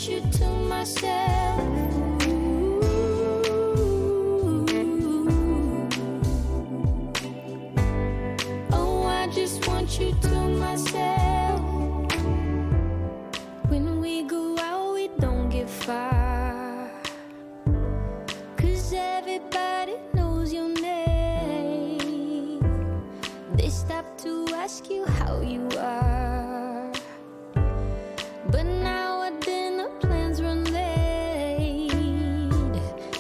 want you to myself. Oh, I just want you to myself. When we go out, we don't get far, 'cause everybody knows your name. They stop to ask you how you are, but now our dinner plans run late,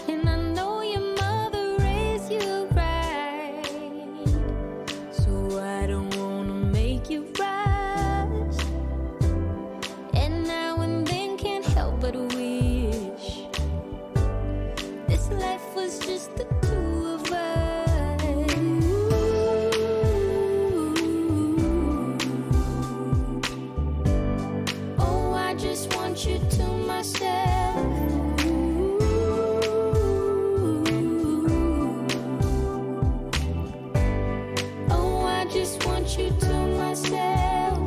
and I know your mother raised you right, so I don't wanna make you rush, and now and then can't help but wish this life was just the two of us. Oh, I just want you to myself. Oh, I just want you to myself.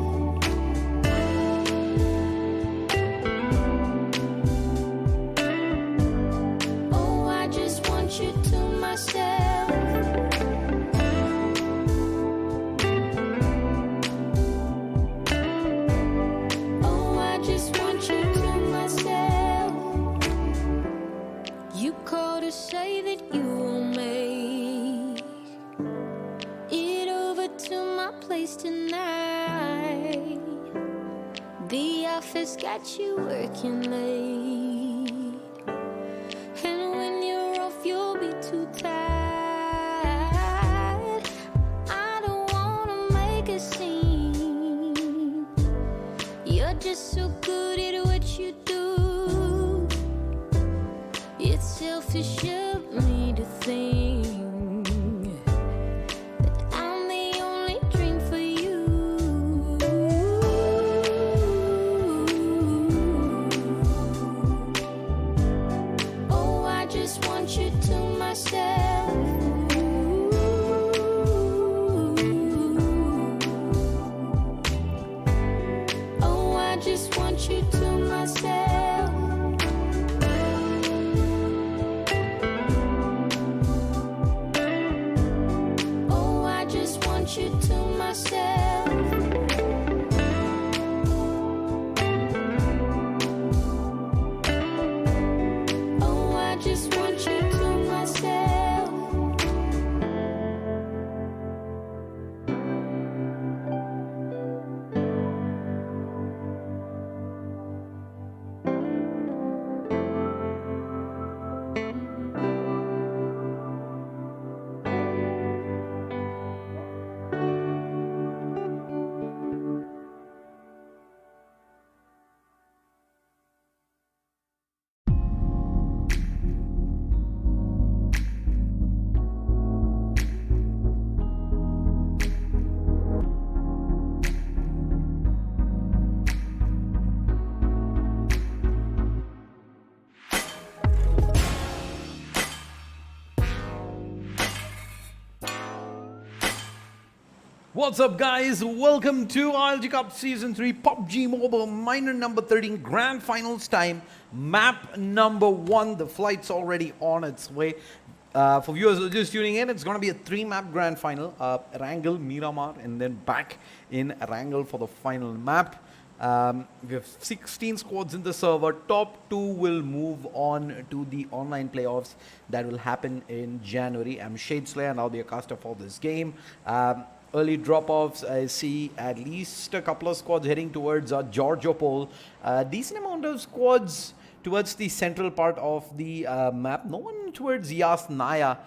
Oh, I just want you to myself. Oh, I just want you to myself. You call to say that you will make it over to my place tonight. The office got you working late, and when you're off, you'll be too tired. I don't wanna make a scene. You're just so good at what you do. It's selfish of me to think that I'm the only dream for you. Oh, I just want you to myself. Oh, I just want you to myself. Oh, I just want you to myself. Oh, I just want you to myself. What's up, guys? Welcome to ILG Cup Season 3 PUBG Mobile Minor number 13 Grand Finals time. Map number 1. The flight's already on its way. For viewers who are just tuning in, it's going to be a 3-map Grand Final. Erangel, Miramar, and then back in Erangel for the final map. We have 16 squads in the server. Top 2 will move on to the online playoffs that will happen in January. I'm Shadeslayer and I'll be a caster for this game. Early drop-offs, I see at least a couple of squads heading towards Georgiopol. Decent amount of squads towards the central part of the map. No one towards Yasnaya.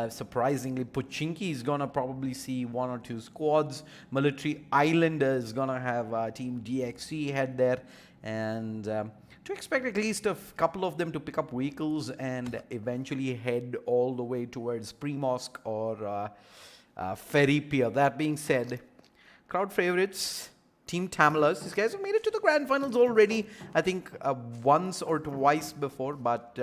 Surprisingly, Pochinki is going to probably see 1 or 2 squads. Military Island is going to have Team DXC head there. And to expect at least a couple of them to pick up vehicles and eventually head all the way towards Primorsk or Ferry Pier. That being said, crowd favorites, Team Tamilas. These guys have made it to the grand finals already, I think once or twice before, but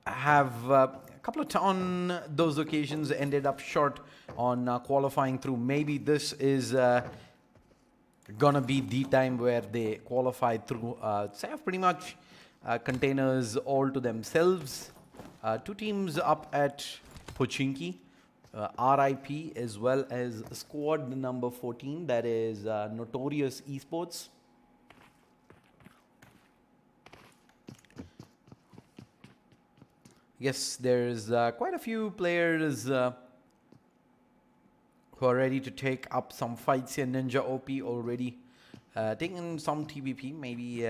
have a couple of on those occasions ended up short on qualifying through. Maybe this is gonna be the time where they qualify through. They have pretty much containers all to themselves. Two teams up at Pochinki, RIP, as well as squad number 14, that is Notorious Esports. Yes, there's quite a few players who are ready to take up some fights here. Ninja OP already taking some TBP. Maybe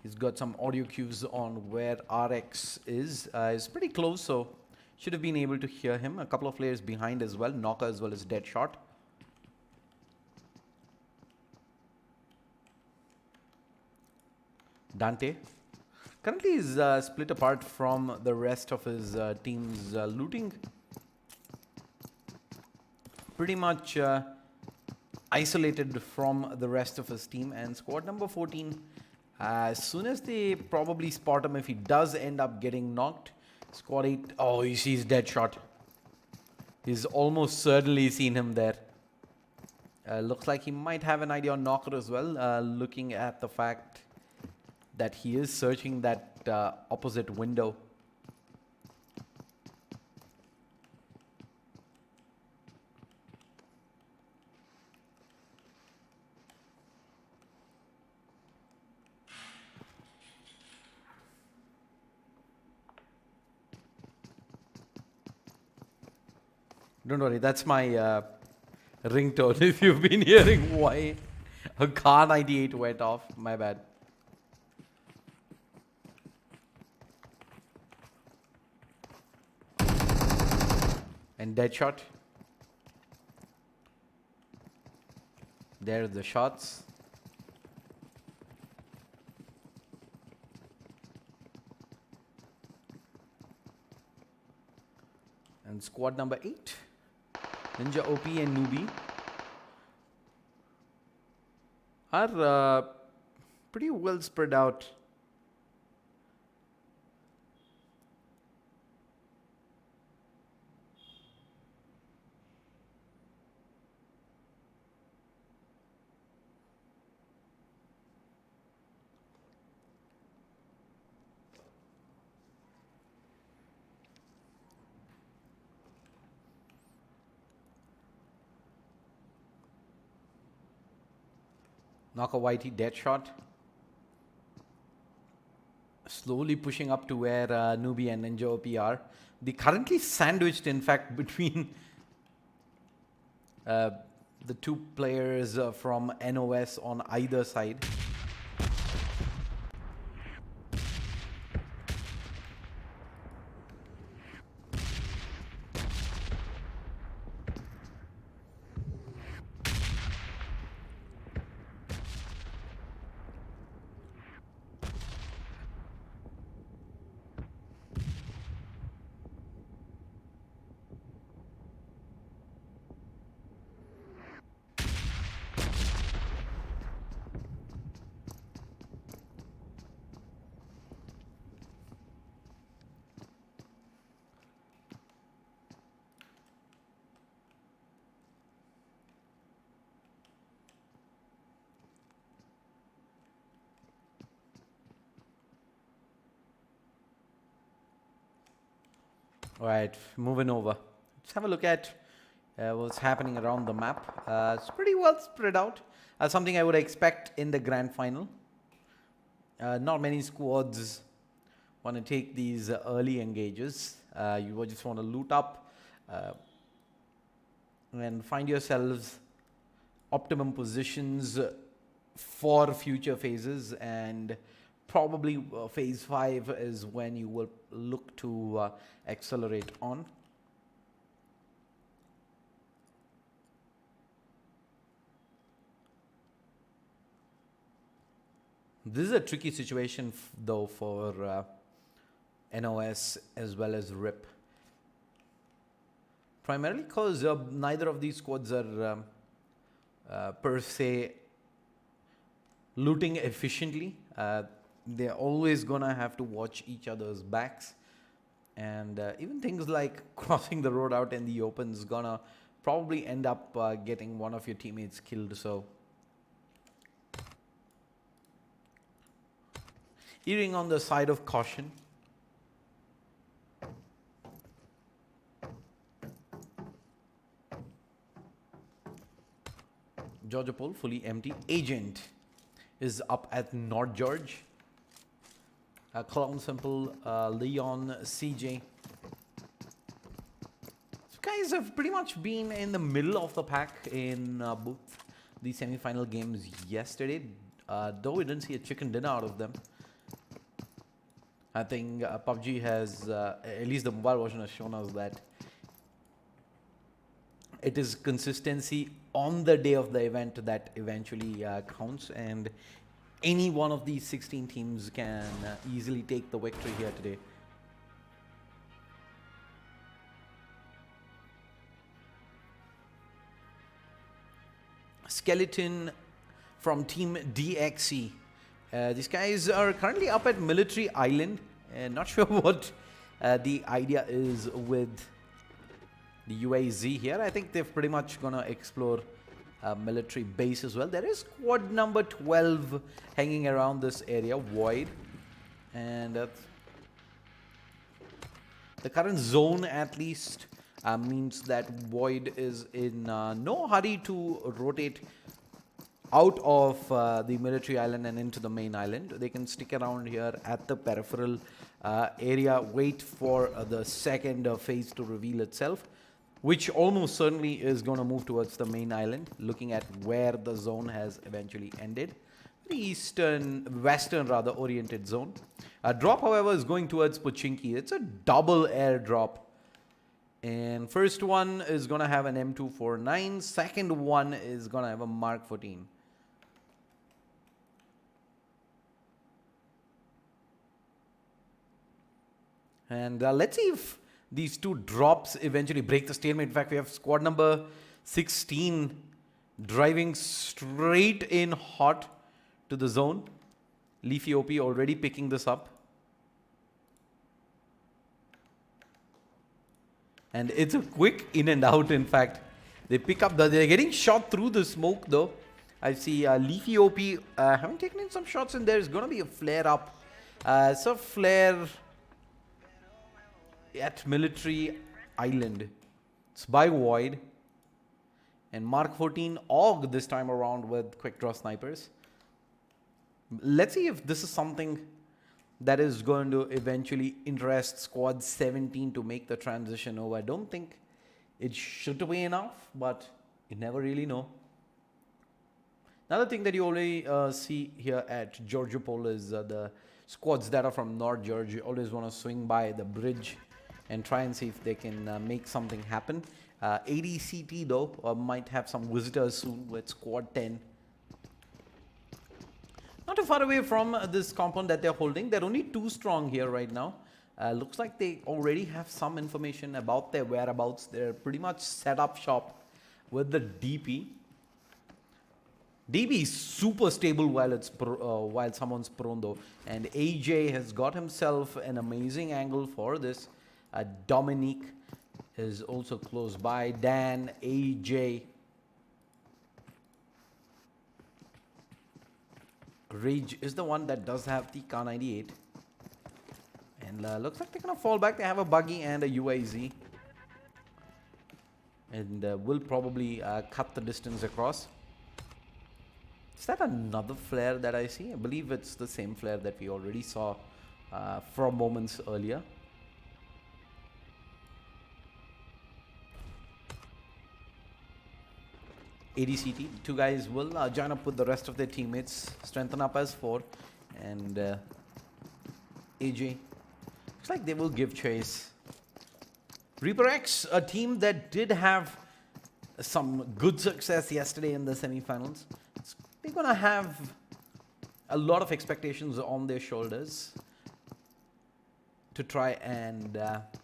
he's got some audio cues on where RX is. It's pretty close, so should have been able to hear him. A couple of players behind as well. Knocker as well as Deadshot. Dante currently is split apart from the rest of his team's looting. Pretty much isolated from the rest of his team. And squad number 14, as soon as they probably spot him, if he does end up getting knocked, squad 8, oh, he sees Deadshot. He's almost certainly seen him there. Looks like he might have an idea on Knocker as well, looking at the fact that he is searching that opposite window. Don't worry, that's my ringtone. If you've been hearing why a car 98 went off, my bad. And Deadshot. There are the shots. And squad number 8, Ninja OP and Newbie, are pretty well spread out. Knocker Whitey, Deadshot. Slowly pushing up to where Newbie and Ninja OP are. They currently sandwiched, in fact, between the two players from NOS on either side. All right, moving over. Let's have a look at what's happening around the map. It's pretty well spread out. Something I would expect in the grand final. Not many squads want to take these early engages. You just want to loot up and find yourselves optimum positions for future phases, and probably phase 5 is when you will look to accelerate on. This is a tricky situation though for NOS as well as RIP. Primarily because neither of these squads are per se looting efficiently. They're always gonna have to watch each other's backs, and even things like crossing the road out in the open is gonna probably end up getting one of your teammates killed. So erring on the side of caution. Georgia Pole fully empty. Agent is up at North George. Clown Simple, Leon, CJ. So guys have pretty much been in the middle of the pack in both the semi-final games yesterday. Though we didn't see a chicken dinner out of them. I think PUBG has, at least the mobile version has shown us that it is consistency on the day of the event that eventually counts, and any one of these 16 teams can easily take the victory here today. Skeleton from Team DXC. These guys are currently up at Military Island. Not sure what the idea is with the UAZ here. I think they're pretty much gonna explore military base as well. There is squad number 12 hanging around this area, Void, and the current zone at least means that Void is in no hurry to rotate out of the military island and into the main island. They can stick around here at the peripheral area, wait for the second phase to reveal itself, which almost certainly is going to move towards the main island, looking at where the zone has eventually ended. The western rather oriented zone. Drop, however, is going towards Pochinki. It's a double air drop. And first one is going to have an M249. Second one is going to have a Mark 14. And let's see if these two drops eventually break the stalemate. In fact, we have squad number 16 driving straight in hot to the zone. Leafy OP already picking this up. And it's a quick in and out, in fact. They pick up, they're getting shot through the smoke though. I see Leafy OP having taken in some shots, and there's going to be a flare up. It's a flare at Military Island. It's by Void. And Mark 14 AUG this time around with quick draw snipers. Let's see if this is something that is going to eventually interest squad 17 to make the transition over. I don't think it should be enough, but you never really know. Another thing that you already see here at Georgia Pole is the squads that are from North Georgia always want to swing by the bridge and try and see if they can make something happen. ADCT though might have some visitors soon with squad 10. Not too far away from this compound that they're holding. They're only 2 strong here right now. Looks like they already have some information about their whereabouts. They're pretty much set up shop with the DP. DB is super stable while someone's prone though. And AJ has got himself an amazing angle for this. Dominique is also close by. Dan, AJ. Rage is the one that does have the Kar 98. And looks like they're going to fall back. They have a buggy and a UAZ. And will probably cut the distance across. Is that another flare that I see? I believe it's the same flare that we already saw from moments earlier. ADCT, 2 guys will join up with the rest of their teammates, strengthen up as 4, and AJ, looks like they will give chase. Reaper X, a team that did have some good success yesterday in the semi-finals. They're going to have a lot of expectations on their shoulders to try and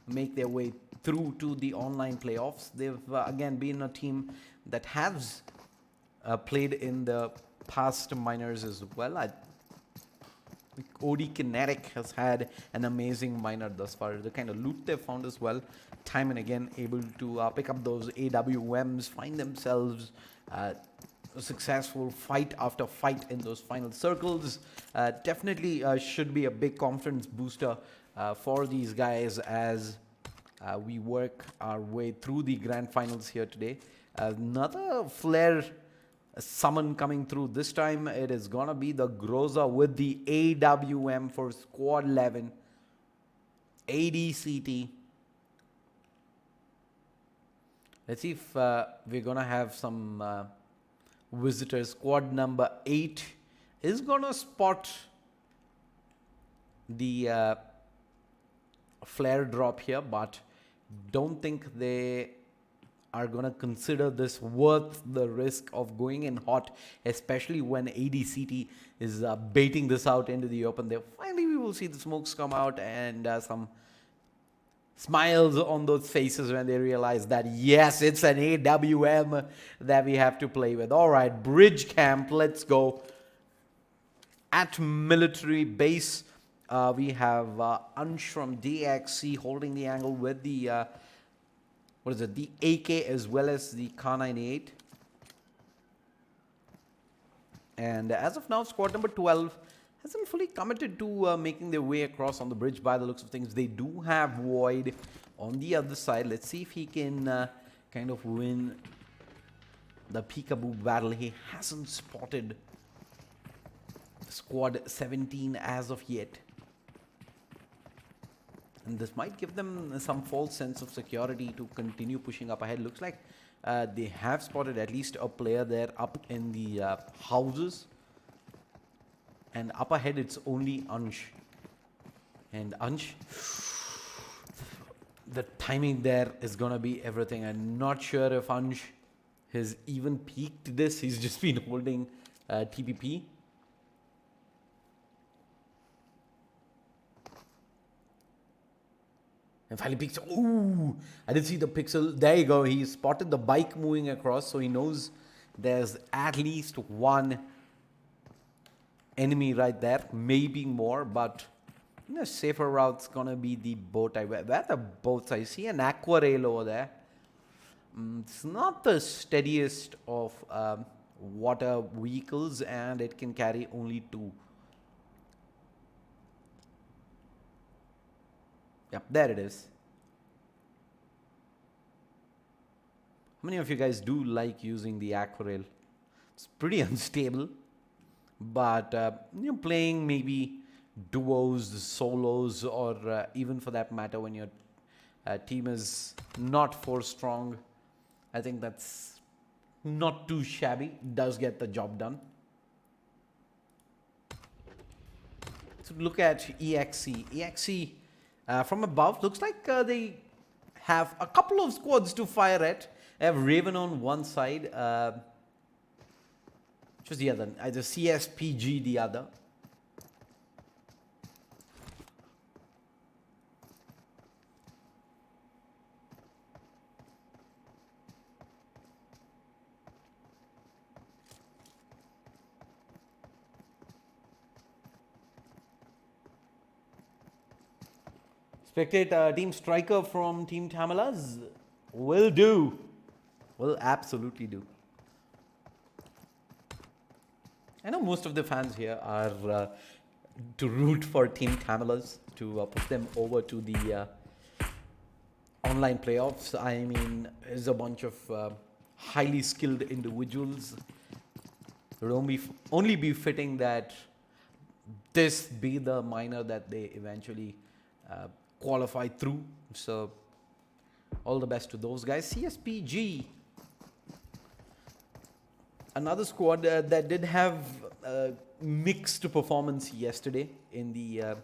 make their way through to the online playoffs. They've again been a team that has played in the past minors as well. I think OD Kinetic has had an amazing minor thus far. The kind of loot they've found as well, time and again able to pick up those AWMs, find themselves successful fight after fight in those final circles. Definitely should be a big confidence booster for these guys as we work our way through the grand finals here today. Another flare summon coming through. This time it is gonna be the Groza with the AWM for squad 11 ADCT. Let's see if we're gonna have some visitors. Squad number 8 is gonna spot the flare drop here, but don't think they are gonna consider this worth the risk of going in hot, especially when ADCT is baiting this out into the open. There finally we will see the smokes come out and some smiles on those faces when they realize that yes, it's an AWM that we have to play with. All right, bridge camp, let's go. At military base, we have Ansh from DXC holding the angle with the the AK as well as the Kar 98. And as of now, squad number 12 hasn't fully committed to making their way across on the bridge by the looks of things. They do have Void on the other side. Let's see if he can kind of win the peekaboo battle. He hasn't spotted squad 17 as of yet. And this might give them some false sense of security to continue pushing up ahead. Looks like they have spotted at least a player there up in the houses. And up ahead, it's only Ansh. And Ansh, the timing there is going to be everything. I'm not sure if Ansh has even peaked this. He's just been holding TPP. And finally peeks. Ooh, I didn't see the pixel. There you go. He spotted the bike moving across. So he knows there's at least one enemy right there. Maybe more. But safer route's going to be the boat. Where the boats? I see an aqua rail over there. It's not the steadiest of water vehicles. And it can carry only 2. Yep, there it is. How many of you guys do like using the aquarel? It's pretty unstable, but playing maybe duos, solos, or even for that matter when your team is not 4 strong, I think that's not too shabby. Does get the job done. So look at EXC. EXC from above looks like they have a couple of squads to fire at. They have Raven on one side, which was the other, either CSPG the other. Spectate Team Striker from Team Tamilas will do. Will absolutely do. I know most of the fans here are to root for Team Tamilas to put them over to the online playoffs. I mean, there's a bunch of highly skilled individuals. It would only be fitting that this be the minor that they eventually qualify through. So all the best to those guys. CSPG, another squad that did have mixed performance yesterday in the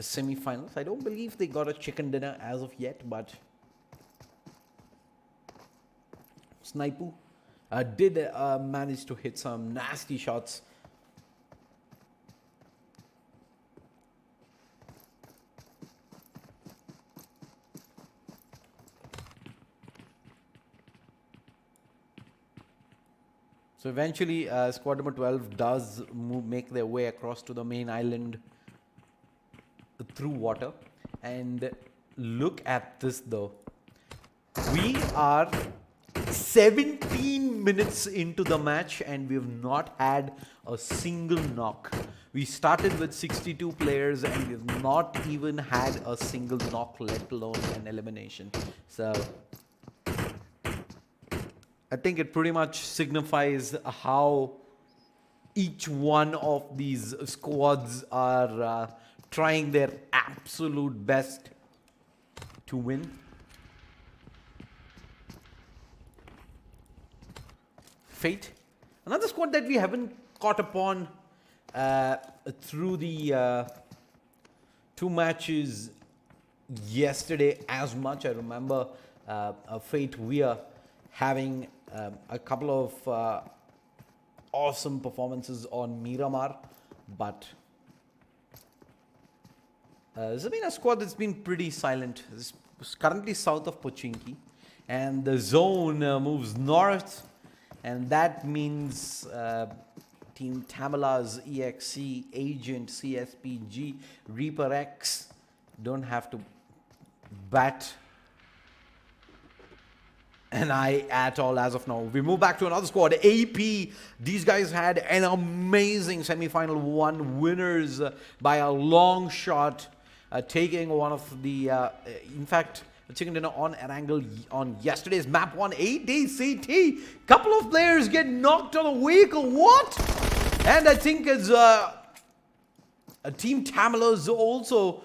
semi-finals. I don't believe they got a chicken dinner as of yet, but Snipu did manage to hit some nasty shots. So eventually, squad number 12 does make their way across to the main island through water. And look at this though. We are 17 minutes into the match and we have not had a single knock. We started with 62 players and we have not even had a single knock, let alone an elimination. So I think it pretty much signifies how each one of these squads are trying their absolute best to win. Fate, another squad that we haven't caught upon through the 2 matches yesterday as much. I remember Fate, we are having a couple of awesome performances on Miramar, but this has been a squad that's been pretty silent. It's currently south of Pochinki, and the zone moves north, and that means Team Tamila's EXC, Agent, CSPG, Reaper X don't have to bat an eye at all as of now. We move back to another squad, AP. These guys had an amazing semi-final 1 winners by a long shot, taking one of the, in fact, chicken dinner on an angle on yesterday's map 1 ADCT. Couple of players get knocked on a vehicle. What? And I think as a Team Tamila's also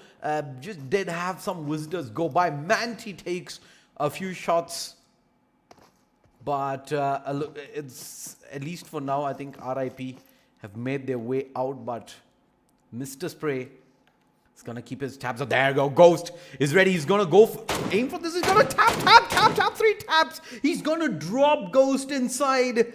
just did have some visitors go by. Manti takes a few shots, but it's at least for now, I think RIP have made their way out, but Mr. Spray is going to keep his tabs up. There you go. Ghost is ready. He's going to go aim for this. He's going to tap, 3 taps. He's going to drop Ghost inside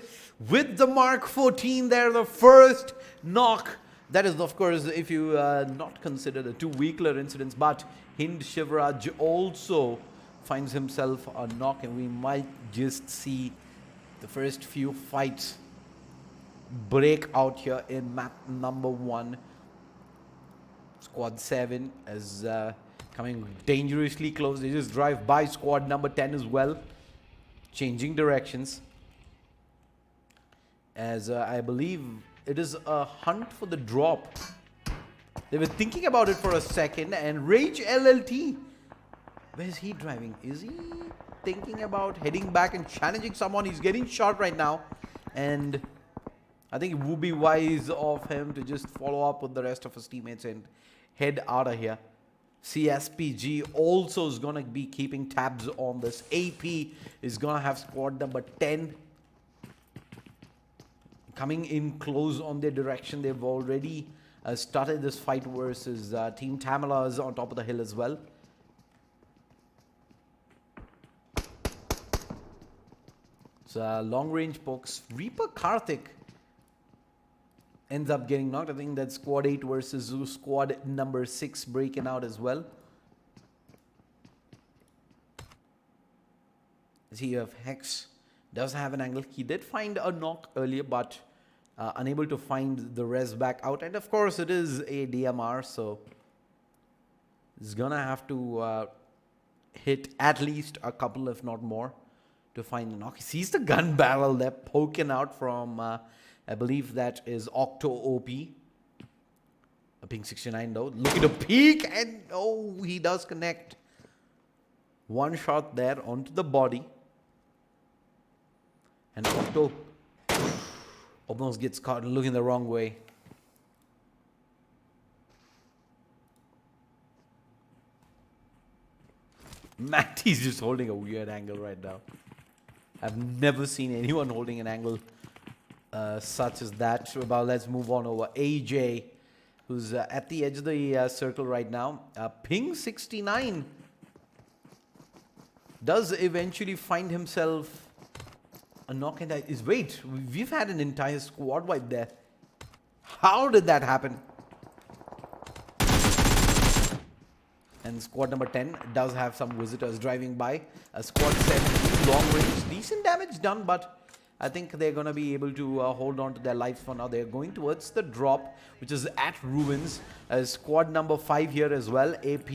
with the Mark 14 there. The first knock. That is, of course, if you not consider the 2 weakler incidents, but Hind Shivraj also finds himself a knock, and we might just see the first few fights break out here in map number 1. Squad 7 is coming dangerously close. They just drive by squad number 10 as well, changing directions, as I believe it is a hunt for the drop. They were thinking about it for a second, and Rage LLT, where's he driving? Is he thinking about heading back and challenging someone? He's getting shot right now, and I think it would be wise of him to just follow up with the rest of his teammates and head out of here. CSPG also is going to be keeping tabs on this. AP is going to have squad number 10 coming in close on their direction. They've already started this fight versus Team Tamila is on top of the hill as well. So long range pokes. Reaper Karthik ends up getting knocked. I think that's squad 8 versus squad number 6 breaking out as well. As here of Hex does have an angle. He did find a knock earlier, but unable to find the res back out. And of course it is a DMR, so he's gonna have to hit at least a couple, if not more, to find the knock. He sees the gun barrel there poking out from I believe that is Octo OP. A ping 69 though. Looking to peek, and oh, he does connect. One shot there onto the body. And Octo almost gets caught looking the wrong way. Matty's just holding a weird angle right now. I've never seen anyone holding an angle such as that. But let's move on over. AJ, who's at the edge of the circle right now. Ping 69 does eventually find himself a knock, and wait, we've had an entire squad wipe there. How did that happen? And squad number 10 does have some visitors driving by. Squad 7, long range, decent damage done, but I think they're going to be able to hold on to their lives for now. They're going towards the drop, which is at Ruins. Squad number 5 here as well. AP,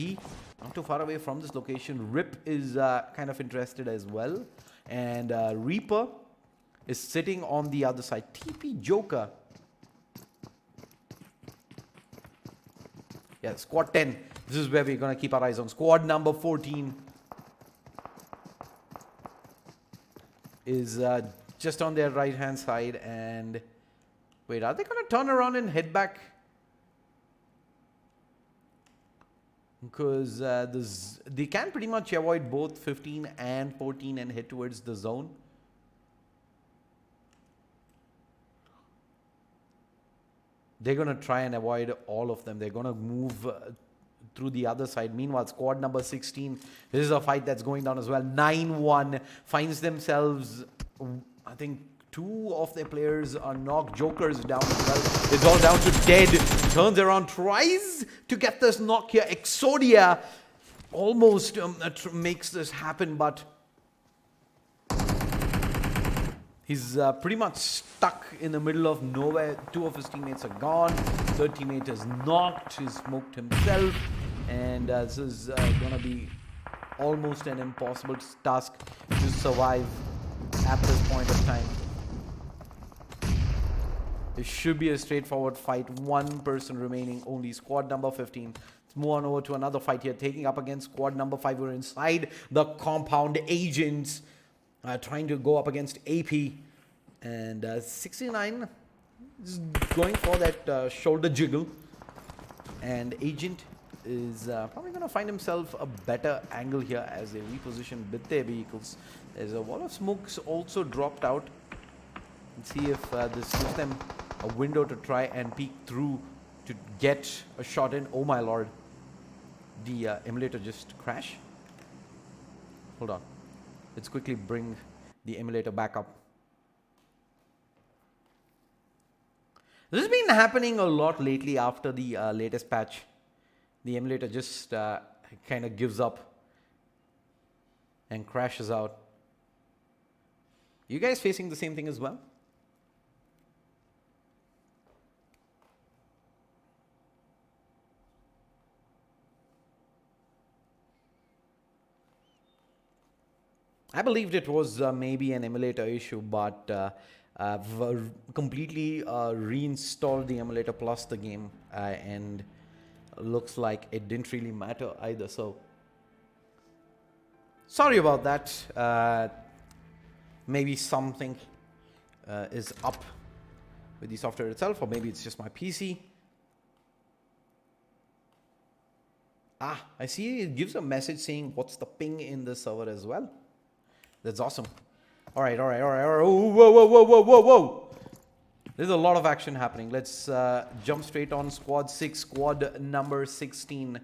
not too far away from this location. Rip is kind of interested as well. And Reaper is sitting on the other side. TP Joker. Yeah, squad 10. This is where we're going to keep our eyes on. Squad number 14 is just on their right-hand side. And wait, are they going to turn around and head back? Because they can pretty much avoid both 15 and 14 and head towards the zone. They're going to try and avoid all of them. They're going to move through the other side. Meanwhile, squad number 16, this is a fight that's going down as well. 9-1 finds themselves, I think, 2 of their players are knocked. Joker's down as well. It's all down to Dead. Turns around, tries to get this knock here. Exodia almost makes this happen, but he's pretty much stuck in the middle of nowhere. 2 of his teammates are gone. Third teammate is knocked. He's smoked himself. And this is going to be almost an impossible task to survive at this point of time. It should be a straightforward fight. 1 person remaining only. Squad number 15. Let's move on over to another fight here. Taking up against squad number 5. We're inside the compound. Agents trying to go up against AP. And 69 is going for that shoulder jiggle. And Agent is probably going to find himself a better angle here as they reposition with their vehicles. There's a wall of smokes also dropped out. Let's see if this gives them a window to try and peek through to get a shot in. Oh my lord. The emulator just crashed. Hold on. Let's quickly bring the emulator back up. This has been happening a lot lately after the latest patch. The emulator just kind of gives up and crashes out. You guys facing the same thing as well? I believed it was maybe an emulator issue, but I've completely reinstalled the emulator plus the game, and looks like it didn't really matter either. So sorry about that. Maybe something is up with the software itself, or maybe it's just my PC. I see it gives a message saying what's the ping in the server as well. That's awesome. All right. Oh, whoa. There's a lot of action happening. Let's jump straight on squad 6, squad number 16.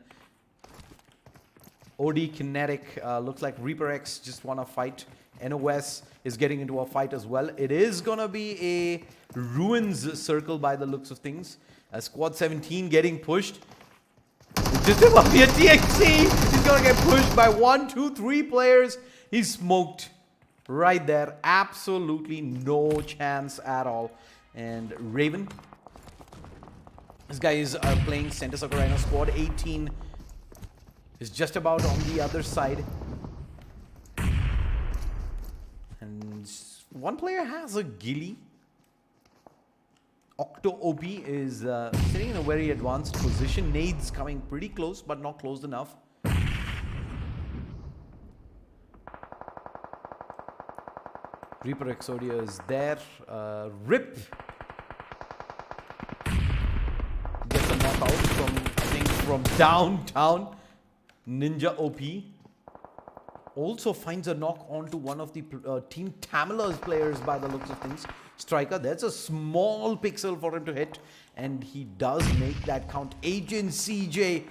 OD Kinetic. Looks like Reaper X just won a fight. NOS is getting into a fight as well. It is going to be a ruins circle by the looks of things. Squad 17 getting pushed. Just about the TXC. He's going to get pushed by 1, 2, 3 players. He's smoked right there. Absolutely no chance at all. And Raven. These guys are playing Center Circle right now. Squad 18 is just about on the other side. And one player has a ghillie. Octo OP is sitting in a very advanced position. Nades coming pretty close, but not close enough. Reaper Exodia is there. Rip gets a knockout from, I think, from downtown. Ninja OP also finds a knock onto one of the Team Tamala's players by the looks of things. Striker, that's a small pixel for him to hit, and he does make that count. Agent CJ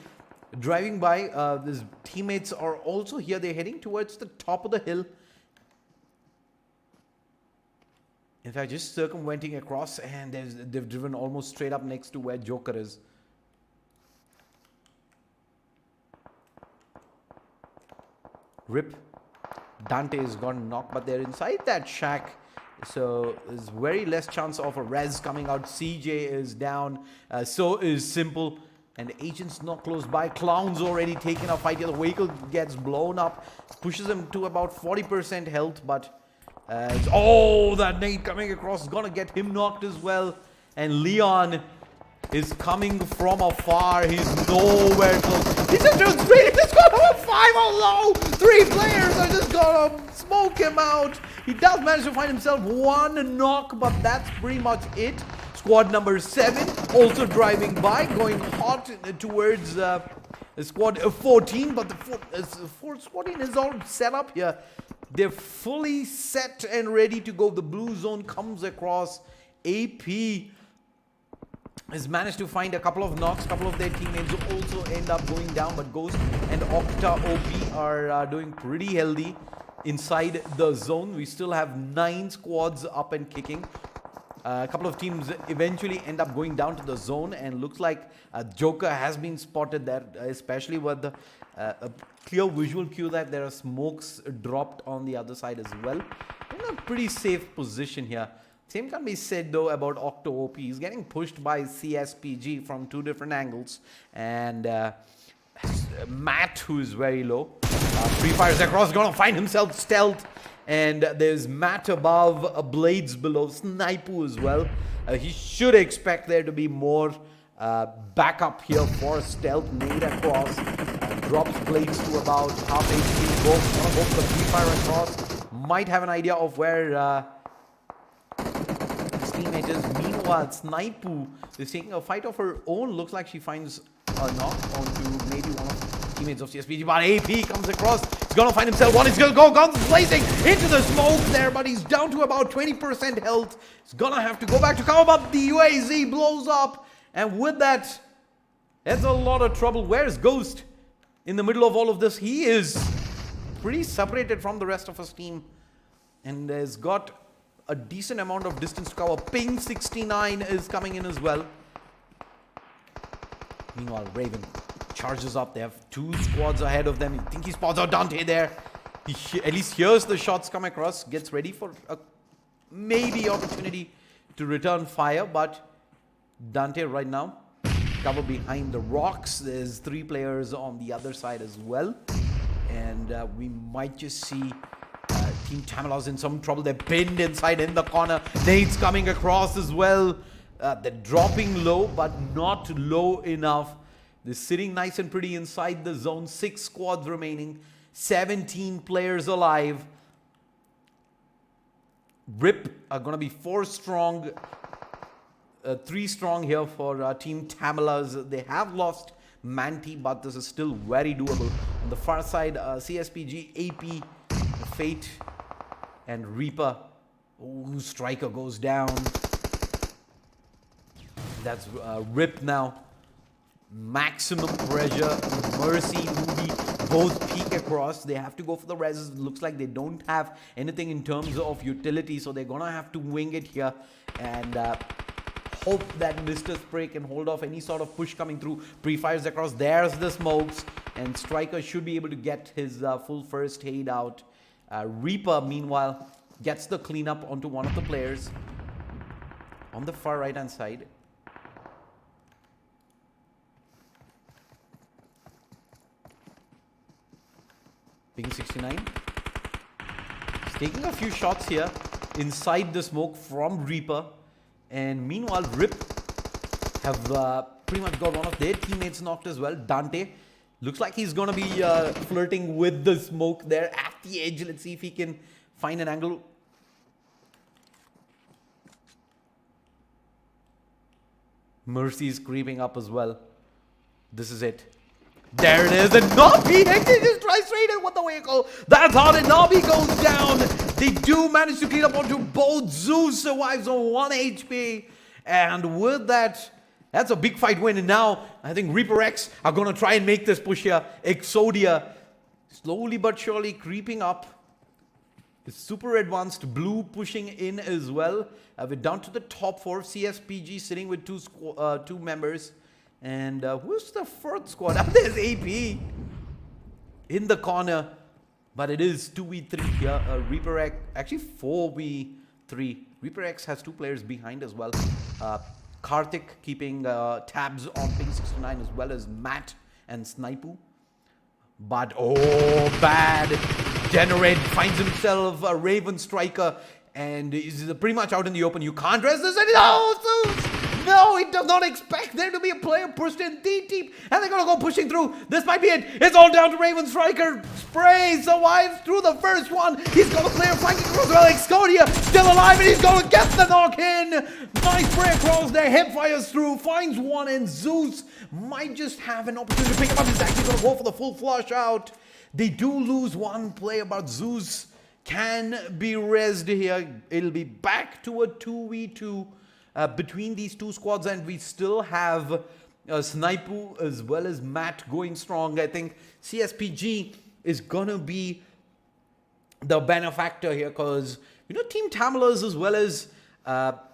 driving by. His teammates are also here. They're heading towards the top of the hill. In fact, just circumventing across, and they've driven almost straight up next to where Joker is. Rip. Dante has gotten knocked, but they're inside that shack. So there's very less chance of a res coming out. CJ is down. So is Simple. And the Agent's not close by. Clown's already taken a fight here. The vehicle gets blown up. Pushes him to about 40% health, but Oh, that nade coming across is gonna get him knocked as well. And Leon is coming from afar. He's nowhere close. He's just doing straight. He's got a 5-0 low. 3 players are just gonna smoke him out. He does manage to find himself 1 knock, but that's pretty much it. Squad number 7 also driving by, going hot towards squad 14, but the fourth squad is all set up here. They're fully set and ready to go. The blue zone comes across. AP has managed to find a couple of knocks. A couple of their teammates also end up going down, but Ghost and Octa OP are doing pretty healthy inside the zone. We still have 9 squads up and kicking. A couple of teams eventually end up going down to the zone, and looks like Joker has been spotted there, especially with the a clear visual cue that there are smokes dropped on the other side as well. In a pretty safe position here. Same can be said though about Octo OP. He's getting pushed by CSPG from 2 different angles, and Matt, who is very low, Prefires across, gonna find himself stealth. And there's Matt above, Blades below, Snipu as well. He should expect there to be more backup here for stealth. Nade across, drops Blades to about half HP. Gonna go for the Prefire across. Might have an idea of where his teammate is. Meanwhile, Snipu is taking a fight of her own. Looks like she finds a knock onto maybe one of the teammates of CSPG, but AP comes across. He's gonna find himself one. He's gonna go guns blazing into the smoke there, but he's down to about 20% health. He's gonna have to go back to cover, but the UAZ blows up, and with that, there's a lot of trouble. Where's Ghost in the middle of all of this? He is pretty separated from the rest of his team, and has got a decent amount of distance to cover. Ping 69 is coming in as well. Meanwhile, Raven charges up. They have 2 squads ahead of them. I think he spots out Dante there. He at least hears the shots come across, gets ready for a maybe opportunity to return fire, but Dante right now cover behind the rocks. There's 3 players on the other side as well, and we might just see Team Tamala's in some trouble. They're pinned inside in the corner. Nade's coming across as well. They're dropping low, but not low enough. They're sitting nice and pretty inside the zone. 6 squads remaining. 17 players alive. RIP are going to be 4 strong. 3 strong here for Team Tamalas. They have lost Manti, but this is still very doable. On the far side, CSPG, AP, Fate, and Reaper. Ooh, Striker goes down. That's RIP now. Maximum pressure. Mercy, Ruby, both peek across. They have to go for the res. Looks like they don't have anything in terms of utility, so they're gonna have to wing it here and hope that Mr. Spray can hold off any sort of push coming through. Pre-fires across. There's the smokes, and Striker should be able to get his full first aid out. Reaper, meanwhile, gets the cleanup onto one of the players on the far right hand side. Ping 69. He's taking a few shots here inside the smoke from Reaper. And meanwhile, RIP have pretty much got one of their teammates knocked as well. Dante looks like he's going to be flirting with the smoke there at the edge. Let's see if he can find an angle. Mercy is creeping up as well. This is it. There it is, and Nobby actually just tries straight in with the vehicle. That's how the Nobby goes down. They do manage to clean up onto both. Zeus survives on 1 HP. And with that, that's a big fight win. And now, I think Reaper X are going to try and make this push here. Exodia, slowly but surely creeping up. It's super advanced. Blue pushing in as well. We're down to the top 4. CSPG sitting with 2 members. And who's the 4th squad? There's AP in the corner, but it is 2v3 here. Reaper X, actually 4v3. Reaper X has 2 players behind as well. Karthik keeping tabs on Ping 69 as well as Matt and Snipu. But oh, bad. Denered finds himself a Raven Striker and is pretty much out in the open. You can't rest this. No, he does not expect there to be a player pushed in deep, and they're going to go pushing through. This might be it. It's all down to Raven Striker. Spray survives through the first one. He's got a player flanking across. Well, Excodia still alive, and he's going to get the knock in. Nice spray across there. Hip fires through, finds one, and Zeus might just have an opportunity to pick him up. He's actually going to go for the full flush out. They do lose one player, but Zeus can be rezzed here. It'll be back to a 2v2 between these two squads, and we still have Snipu as well as Matt going strong. I think CSPG is gonna be the benefactor here, because Team Tamilers as well as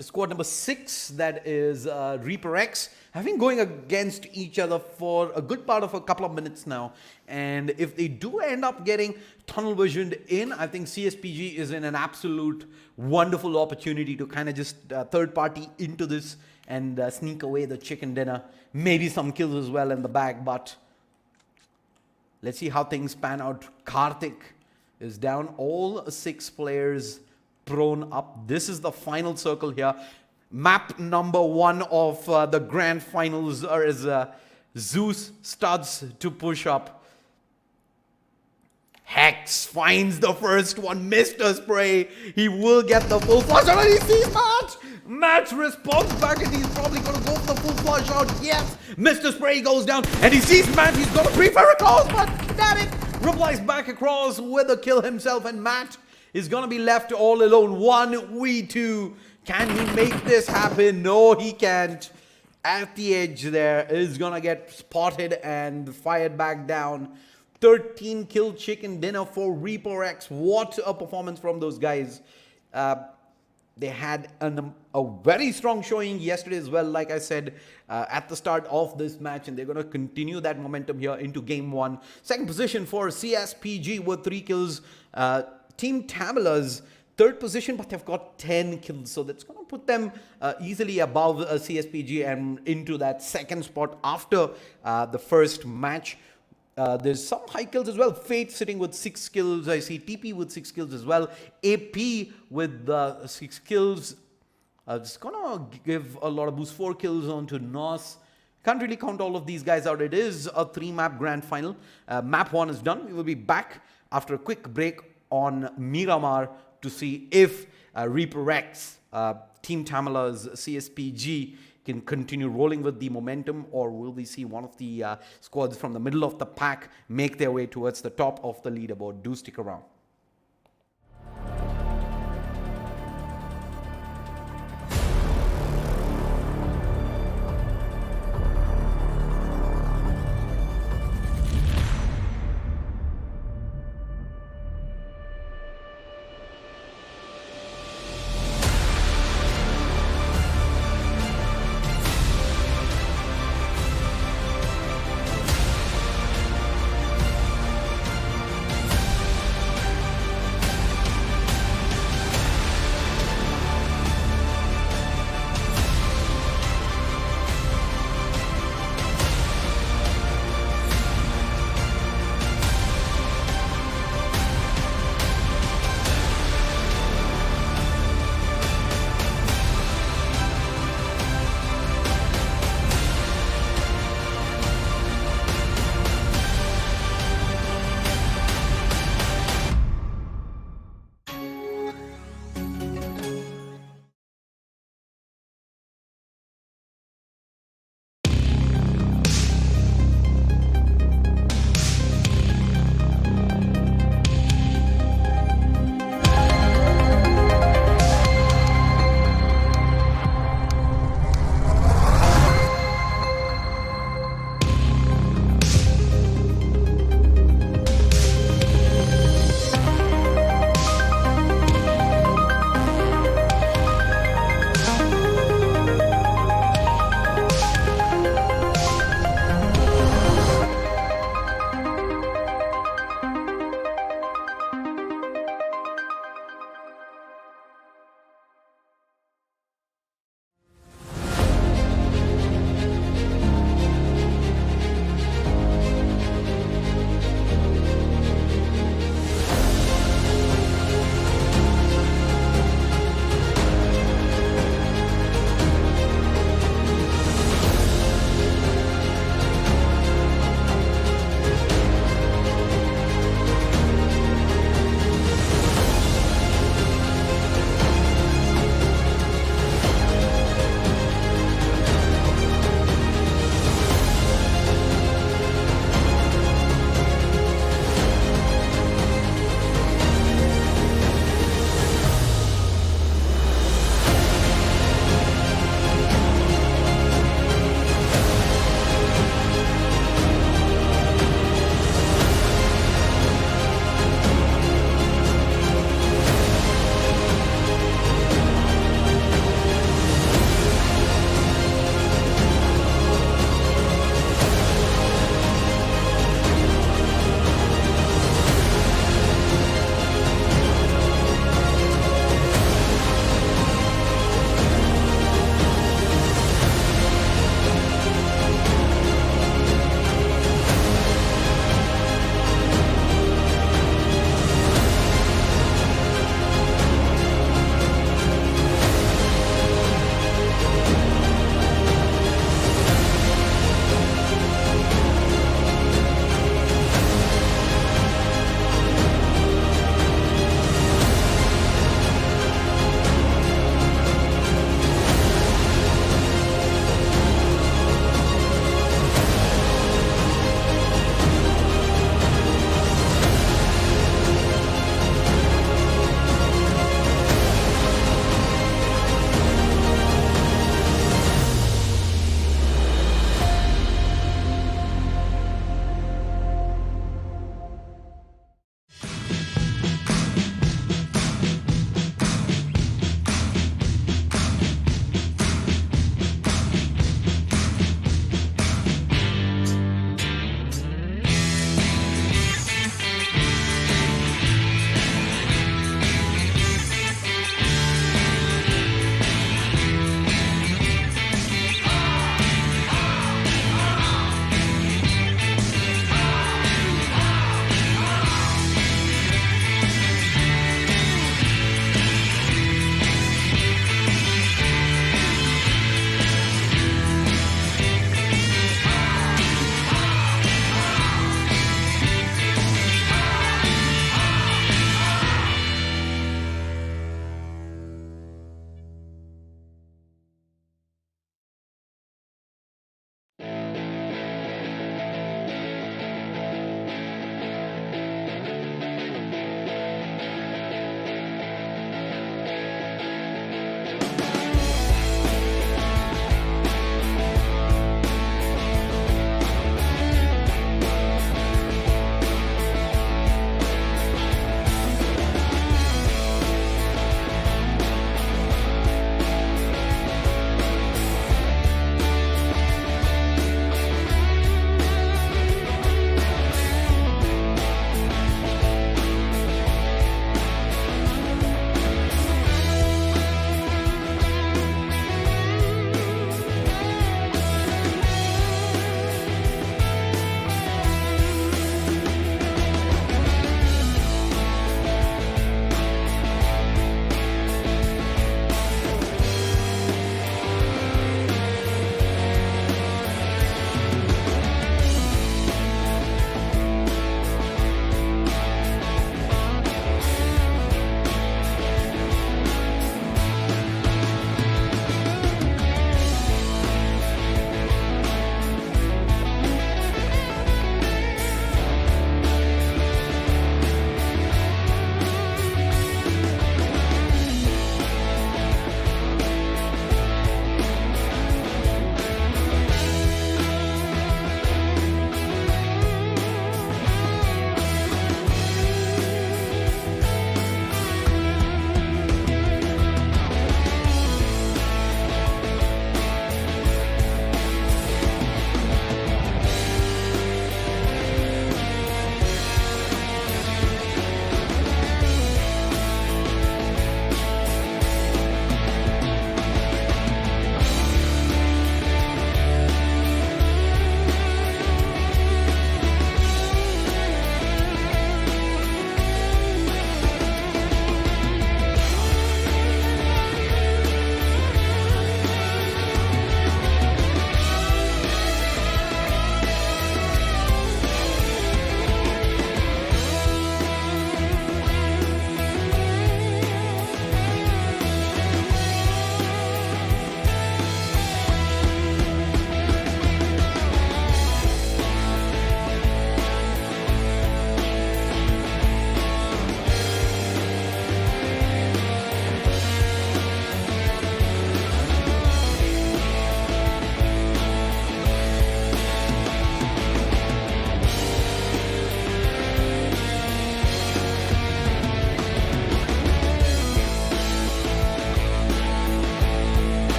squad number 6, that is Reaper X, have been going against each other for a good part of a couple of minutes now. And if they do end up getting tunnel visioned in, I think CSPG is in an absolute wonderful opportunity to kind of just third party into this and sneak away the chicken dinner. Maybe some kills as well in the bag, but let's see how things pan out. Karthik is down, all 6 players prone up. This is the final circle here. Map number 1 of the grand finals, as Zeus starts to push up. Hex finds the first one, Mr. Spray. He will get the full flush out, and he sees Matt. Matt responds back, and he's probably going to go for the full flush out. Yes, Mr. Spray goes down, and he sees Matt. He's going to prefer across, but that it replies back across with a kill himself, and Matt is going to be left all alone. 1v2. Can he make this happen? No, he can't. At the edge there, is going to get spotted and fired back down. 13 kill chicken dinner for Reaper X. What a performance from those guys. They had a very strong showing yesterday as well, like I said, at the start of this match, and they're going to continue that momentum here into game 1. Second position for CSPG with 3 kills. Team Tamilers, third position, but they've got 10 kills, so that's going to put them easily above CSPG and into that second spot after the first match. There's some high kills as well. Fate sitting with 6 kills. I see TP with 6 kills as well. AP with 6 kills. It's gonna give a lot of boost. 4 kills on to Nos. Can't really count all of these guys out. It is a 3-map grand final. Map 1 is done. We will be back after a quick break on Miramar to see if Reaper X, Team Tamilers, CSPG can continue rolling with the momentum, or will we see one of the squads from the middle of the pack make their way towards the top of the leaderboard? Do stick around.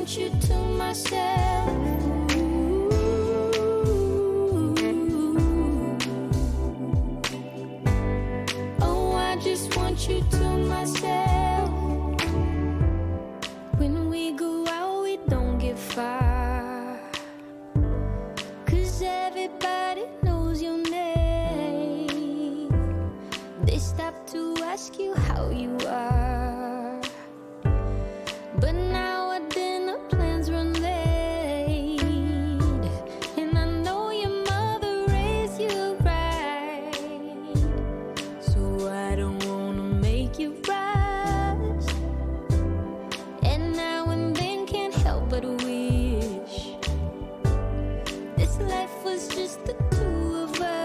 want you to myself. Oh, I just want you to myself. When we go out, we don't get far, 'cause everybody knows your name. They stop to ask you how you are, but now our dinner plans run late, and I know your mother raised you right, so I don't wanna make you rush, and now and then can't help but wish this life was just the two of us.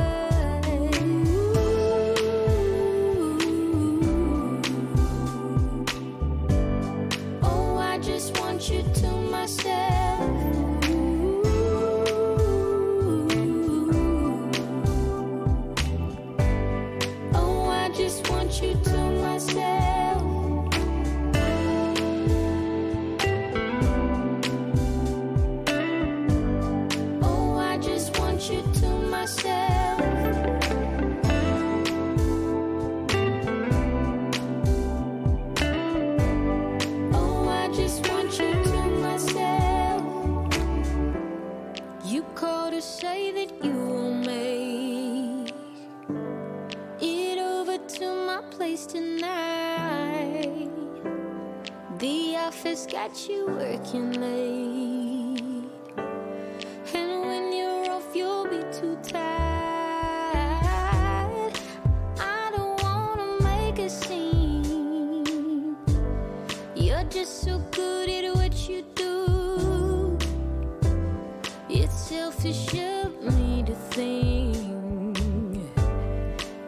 Oh, I just want you to myself. Oh, I just want you to myself. Oh, I just want you to myself. Oh, I just want you to myself. You call to say that you will make it over to my place tonight. The office got you working late, and when you're off, you'll be too tired. I don't wanna make a scene. You're just so good at what you do. It's selfish of me to think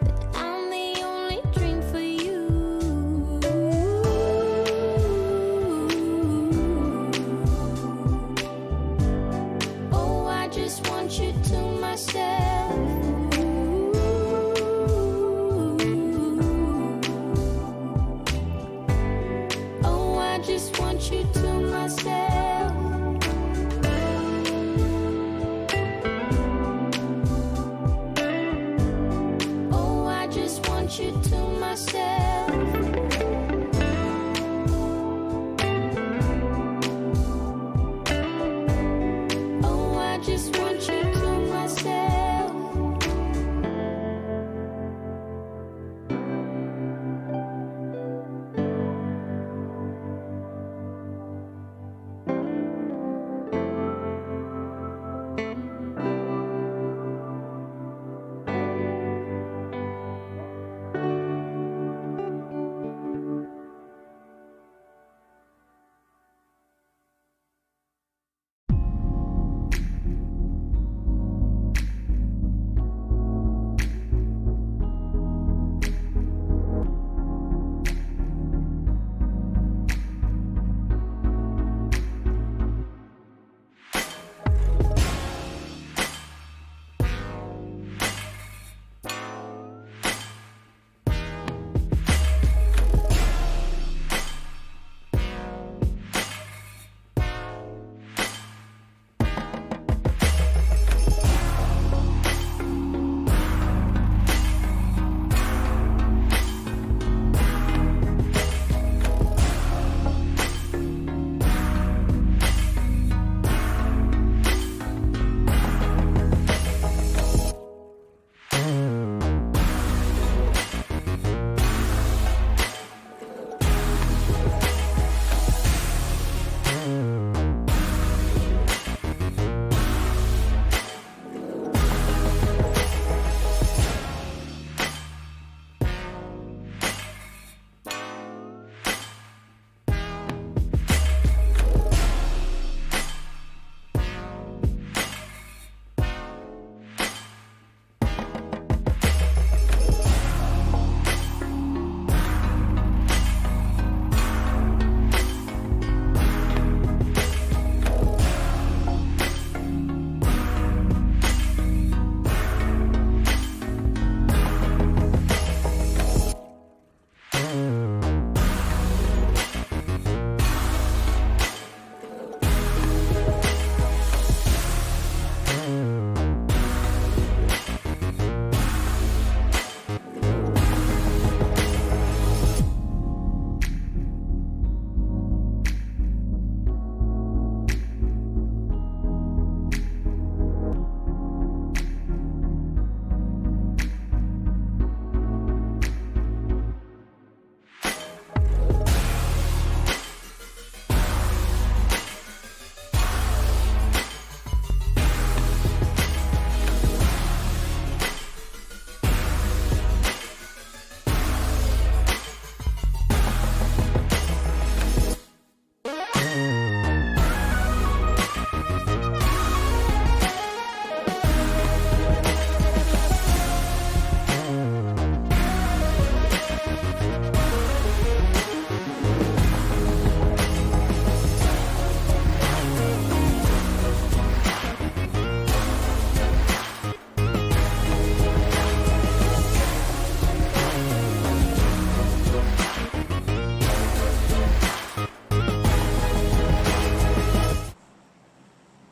that I'm the only dream for you. Oh, I just want you to myself. Oh, I just want you to myself. Oh, I just want you to myself. Oh, I just want you to myself.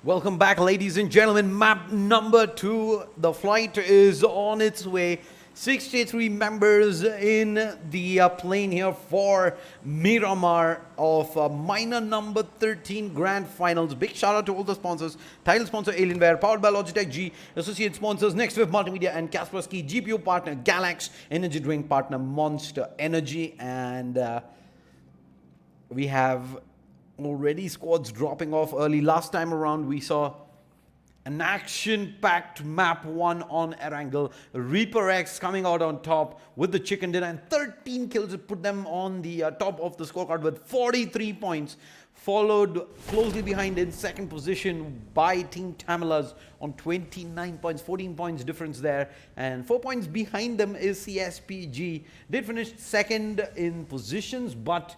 Welcome back, ladies and gentlemen. Map number 2. The flight is on its way. 63 members in the plane here for Miramar of minor number 13 grand finals. Big shout out to all the sponsors. Title sponsor Alienware, powered by Logitech G. Associate sponsors Next Wave Multimedia and Kaspersky. GPro partner Galax. Energy drink partner Monster Energy. And we have already squads dropping off early. Last time around we saw an action-packed map 1 on Erangel. Reaper X coming out on top with the chicken dinner and 13 kills to put them on the top of the scorecard with 43 points. Followed closely behind in second position by Team Tamilas on 29 points, 14 points difference there. And 4 points behind them is CSPG. Did finish second in positions, but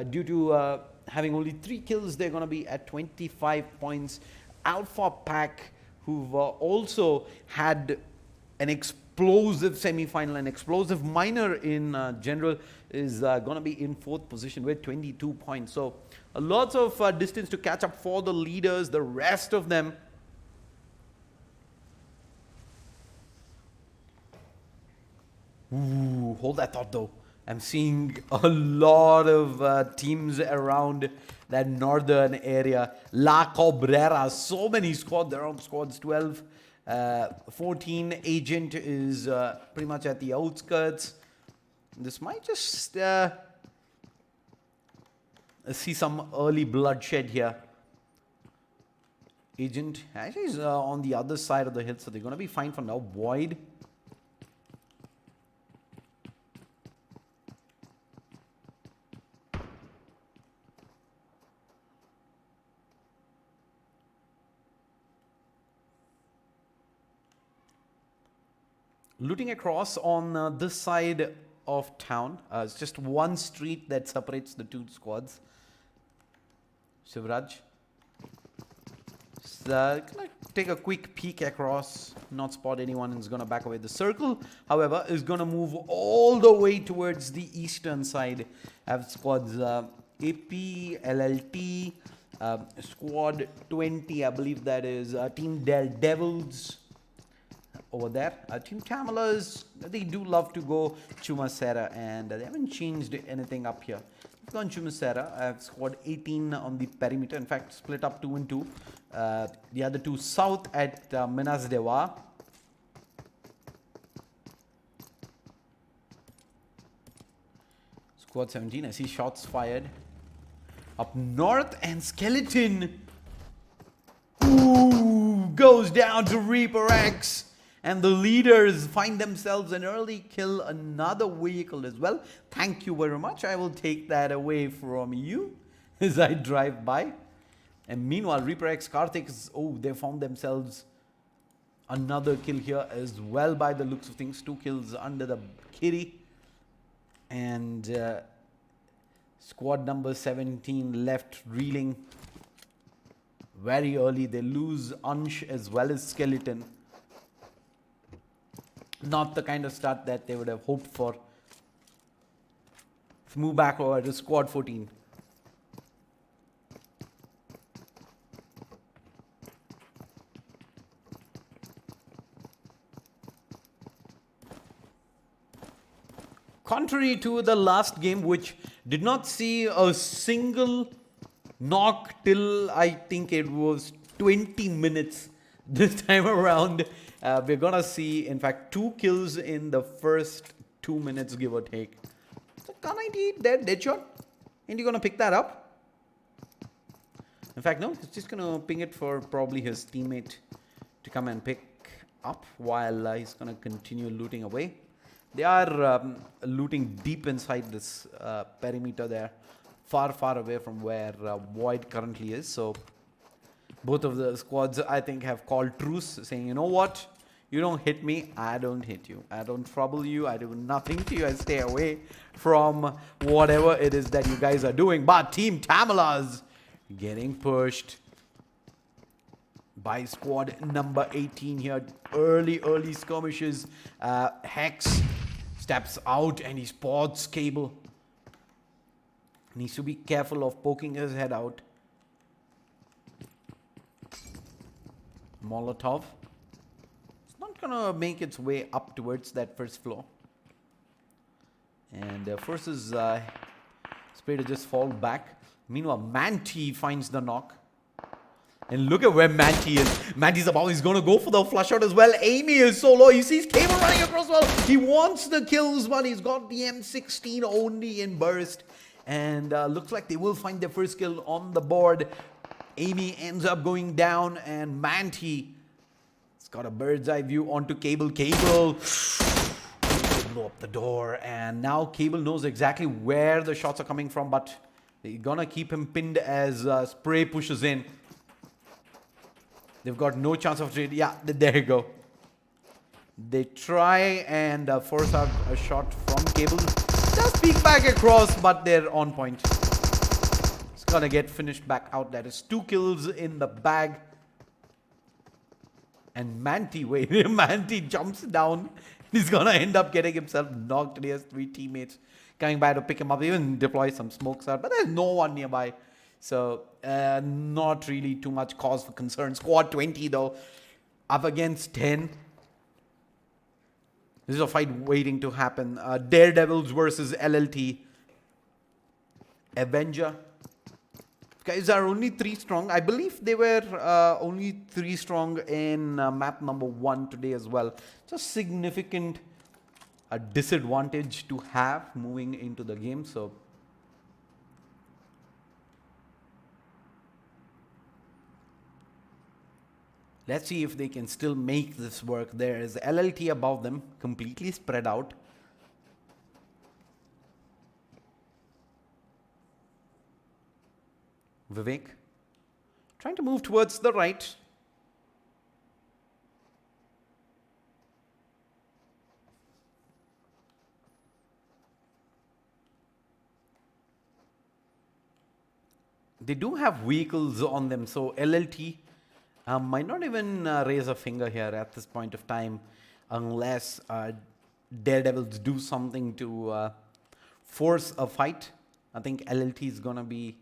due to having only 3 kills, they're going to be at 25 points. Alpha Pack, who've also had an explosive semi-final, an explosive minor in general, is going to be in 4th position with 22 points. So lots of distance to catch up for the leaders. The rest of them hold that thought though. I'm seeing a lot of teams around that northern area. La Cabrera, so many squads. They're on squads 12. 14 Agent is pretty much at the outskirts. This might just see some early bloodshed here. Agent actually is on the other side of the hill, so they're going to be fine for now. Void. Looting across on this side of town. It's just one street that separates the two squads. Shivraj. Gonna take a quick peek across, not spot anyone, and is gonna back away. The circle, however, is gonna move all the way towards the eastern side. Have squads AP, LLT, squad 20, I believe that is Team Devils. Over there, Team Tamilas, they do love to go Chumasera, and they haven't changed anything up here. We've gone Chumasera. I have squad 18 on the perimeter. In fact, split up 2 and 2. The other 2 south at Minas Dewa. Squad 17. I see shots fired up north, and Skeleton goes down to Reaper X. And the leaders find themselves an early kill, another vehicle as well. Thank you very much. I will take that away from you as I drive by. And meanwhile, Reaper X Karthik, they found themselves another kill here as well by the looks of things. 2 kills under the kitty. And squad number 17 left reeling very early. They lose Ansh as well as Skeleton. Not the kind of start that they would have hoped for. Let's move back over to squad 14. Contrary to the last game, which did not see a single knock till I think it was 20 minutes this time around. We're going to see, in fact, 2 kills in the first 2 minutes, give or take. So, can't I eat that dead shot? Ain't you going to pick that up? In fact, no. He's just going to ping it for probably his teammate to come and pick up while he's going to continue looting away. They are looting deep inside this perimeter there. Far, far away from where Void currently is. So, both of the squads, I think, have called truce, saying, you know what? You don't hit me, I don't hit you. I don't trouble you, I do nothing to you. I stay away from whatever it is that you guys are doing. But Team Tamilas getting pushed by squad number 18 here. Early skirmishes. Hex steps out and he spots Cable. Needs to be careful of poking his head out. Molotov. It's not gonna make its way up towards that first floor. And forces Spray to just fall back. Meanwhile, Manti finds the knock. And look at where Manti is. Manti's above. He's going to go for the flush shot as well. Amy is so low. He sees Cable running across well. He wants the kills, but he's got the M16 only in burst. And looks like they will find their first kill on the board. Amy ends up going down. And Manti has got a bird's eye view onto Cable. Cable blow up the door. And now Cable knows exactly where the shots are coming from. But they're going to keep him pinned as Spray pushes in. They've got no chance of trade. Yeah, there you go. They try and force out a shot from Cable. Just peek back across, but they're on point. It's gonna get finished back out. That is 2 kills in the bag. And Manti, wait, Manti jumps down. He's gonna end up getting himself knocked. He has 3 teammates coming by to pick him up. Even deploy some smokes out, but there's no one nearby. So, not really too much cause for concern. Squad 20, though, up against 10. This is a fight waiting to happen. Daredevils versus LLT. Avenger. Guys are only 3 strong. I believe they were only 3 strong in map number 1 today as well. It's a significant disadvantage to have moving into the game. So, let's see if they can still make this work. There is LLT above them, completely spread out. Vivek trying to move towards the right. They do have vehicles on them, so LLT might not even raise a finger here at this point of time unless Daredevils do something to force a fight. I think LLT is going to be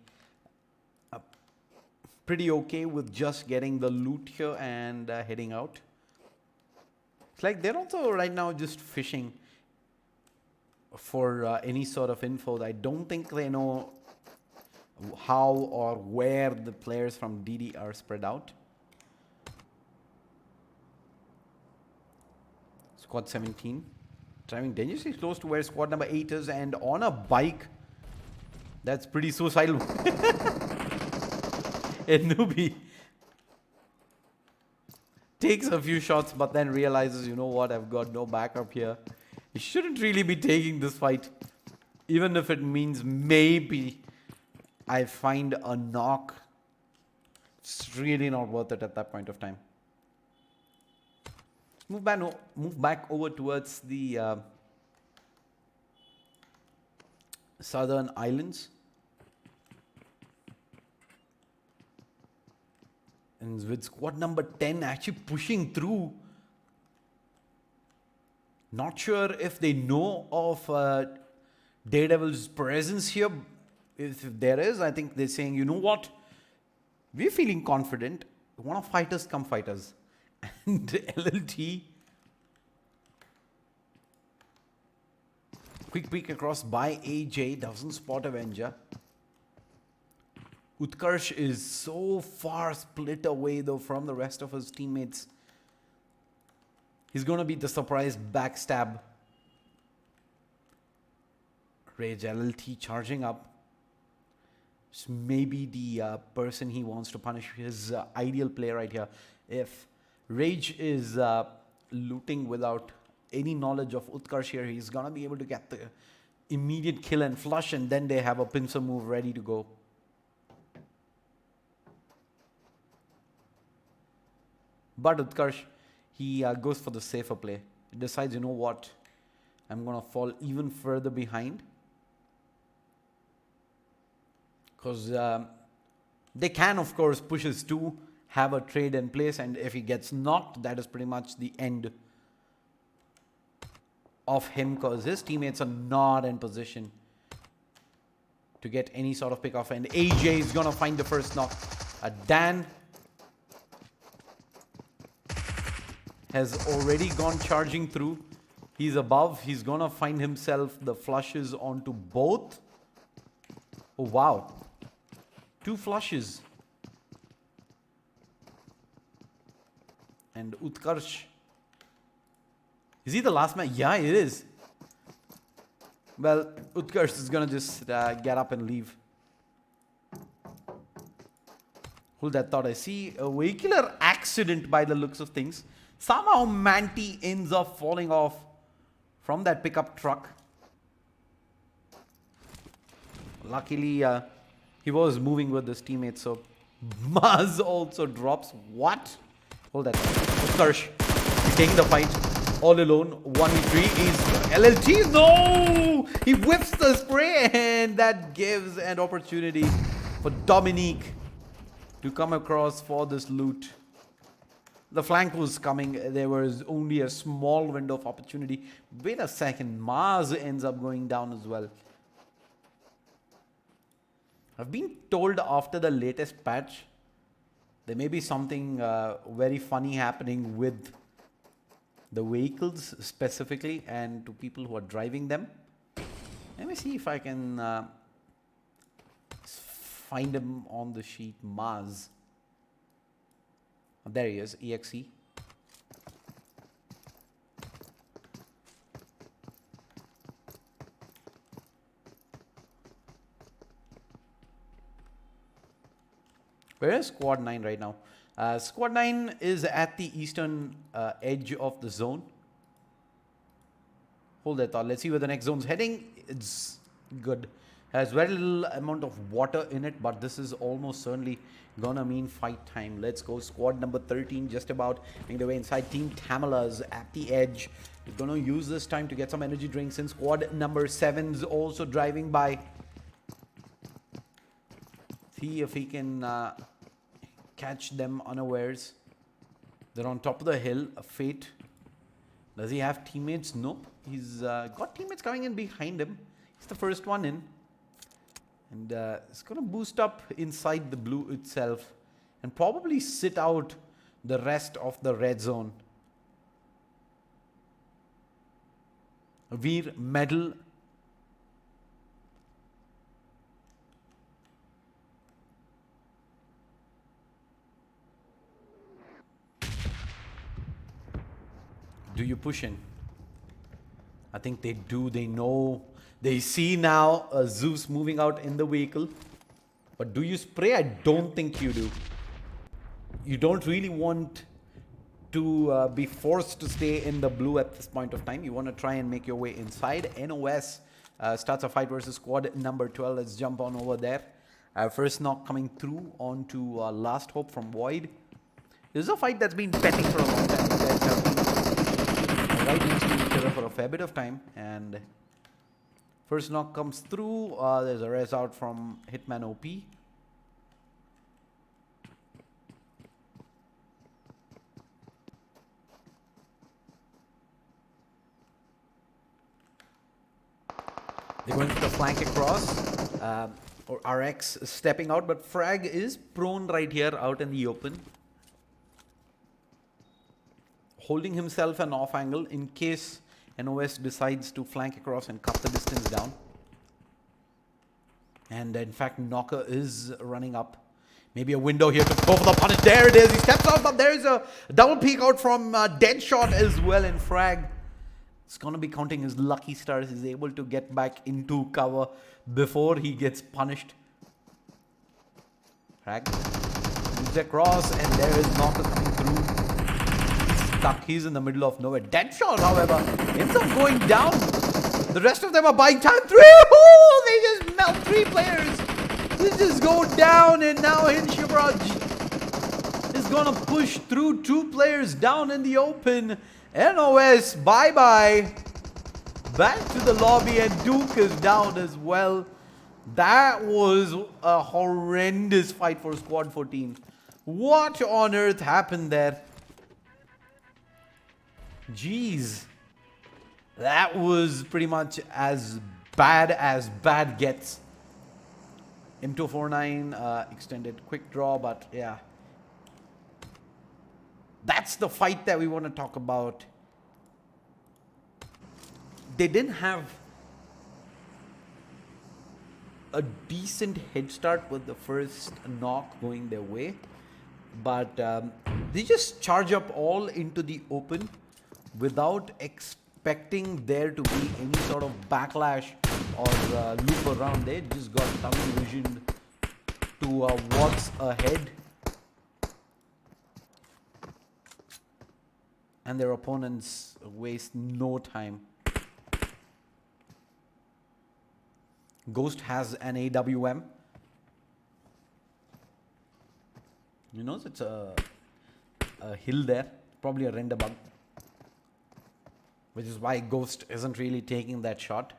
pretty okay with just getting the loot here and heading out. It's like they're also right now just fishing for any sort of info. I don't think they know how or where the players from DD are spread out. Squad 17 driving dangerously close to where squad number 8 is, and on a bike. That's pretty suicidal. A newbie takes a few shots but then realizes, you know what, I've got no backup here. He shouldn't really be taking this fight, even if it means maybe I find a knock. It's really not worth it at that point of time. Move back over towards the southern islands. And with squad number 10 actually pushing through. Not sure if they know of Daredevil's presence here. If there is, I think they're saying, you know what? We're feeling confident. You want to fight us? Come fight us. And LLT. Quick peek across by AJ. Doesn't spot Avenger. Utkarsh is so far split away though from the rest of his teammates. He's going to be the surprise backstab. Rage LLT charging up. It's maybe the person he wants to punish, his ideal play right here. If Rage is looting without any knowledge of Utkarsh here, he's going to be able to get the immediate kill and flush, and then they have a pincer move ready to go. But Utkarsh, he goes for the safer play. He decides, you know what, I'm going to fall even further behind. Because they can, of course, push his 2, have a trade in place, and if he gets knocked, that is pretty much the end of him, because his teammates are not in position to get any sort of pick off. And AJ is going to find the first knock. Dan has already gone charging through. He's above. He's gonna find himself the flushes onto both. Oh wow. 2 flushes. And Utkarsh. Is he the last man? Yeah, it is. Well, Utkarsh is gonna just get up and leave. Hold that thought. I see a vehicular accident by the looks of things. Somehow Manti ends up falling off from that pickup truck. Luckily, he was moving with his teammates, so Maz also drops. What? Hold that. Utkarsh taking the fight all alone. 1v3 is LLG. No! He whips the spray, and that gives an opportunity for Dominique to come across for this loot. The flank was coming. There was only a small window of opportunity. Wait a second. Maz ends up going down as well. I've been told after the latest patch, there may be something very funny happening with the vehicles specifically and to people who are driving them. Let me see if I can find him on the sheet. Maz. Oh, there he is. EXE. Where is Squad 9 right now? Squad 9 is at the eastern edge of the zone. Hold that thought. Let's see where the next zone's heading. It's good. Has very little amount of water in it, but this is almost certainly gonna mean fight time. Let's go. Squad number 13 just about making their way inside. Team Tamila's at the edge. They're gonna use this time to get some energy drinks in. Squad number 7's also driving by. See if he can catch them unawares. They're on top of the hill. A Fate. Does he have teammates? Nope. He's got teammates coming in behind him. He's the first one in. And it's going to boost up inside the blue itself. And probably sit out the rest of the red zone. Veer medal. Do you push in? I think they do. They know. They see now Zeus moving out in the vehicle. But do you spray? I don't think you do. You don't really want to be forced to stay in the blue at this point of time. You want to try and make your way inside. NOS starts a fight versus squad number 12. Let's jump on over there. First knock coming through onto Last Hope from Void. This is a fight that's been pending for a long time. Guys have been right next to each other for a fair bit of time. And first knock comes through. There's a res out from Hitman OP. They're going for the flank across. Or RX stepping out, but Frag is prone right here out in the open. Holding himself an off angle in case NOS decides to flank across and cut the distance down. And in fact, Knocker is running up. Maybe a window here to go for the punish. There it is. He steps out, but there is a double peek out from Deadshot as well. And Frag is going to be counting his lucky stars. He's able to get back into cover before he gets punished. Frag moves across, and there is Knocker coming through. Stuck. He's in the middle of nowhere. Deadshot, however, ends up going down. The rest of them are buying time. They just melt 3 players. They just go down, and now Hinshivraj is gonna push through 2 players down in the open. NOS, bye-bye. Back to the lobby, and Duke is down as well. That was a horrendous fight for Squad 14. What on earth happened there? Jeez. That was pretty much as bad gets. M249 extended quick draw, but yeah. that's the fight that we want to talk about. They didn't have a decent head start with the first knock going their way, but they just charge up all into the open without expecting there to be any sort of backlash or loop around. They just got tunnel vision to what's ahead, and their opponents waste no time. Ghost has an AWM. You know, it's a hill there, probably a render bug, which is why Ghost isn't really taking that shot.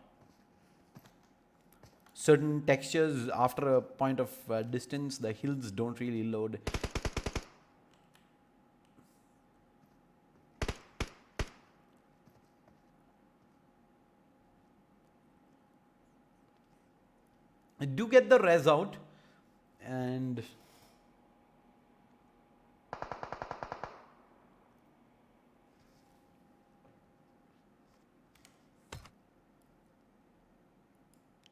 Certain textures, after a point of distance, the hills don't really load. I do get the res out, and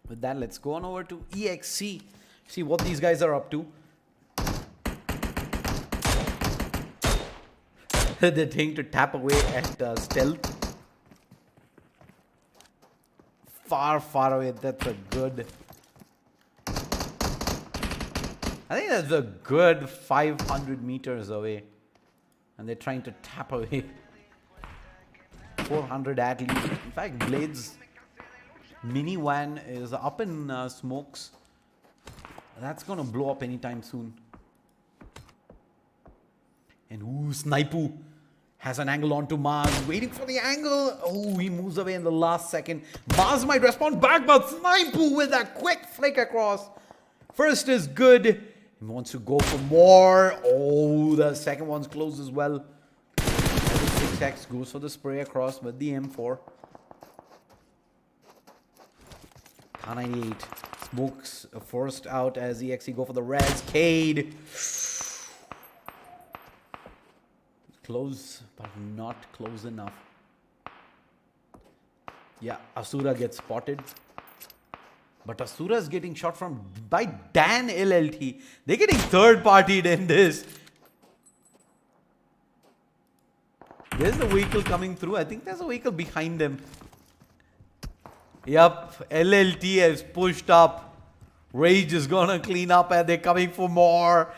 with that, let's go on over to EXC, see what these guys are up to. They're trying to tap away at stealth. Far, far away. That's a good... I think that's a good 500 meters away. And they're trying to tap away. 400 at least. In fact, Blade's minivan is up in smokes. That's going to blow up anytime soon. And Snipu has an angle onto Mars, waiting for the angle. Oh, he moves away in the last second. Mars might respond back, but Snipu with a quick flick across. First is good. He wants to go for more. Oh, the second one's close as well. 6x goes for the spray across with the M4. K98 smokes forced out as EXE go for the res. Cade. Close, but not close enough. Yeah, Asura gets spotted. But Asura is getting shot from by Dan LLT. They're getting third-partied in this. There's a vehicle coming through. I think there's a vehicle behind them. Yup, LLT has pushed up. Rage is gonna clean up and they're coming for more.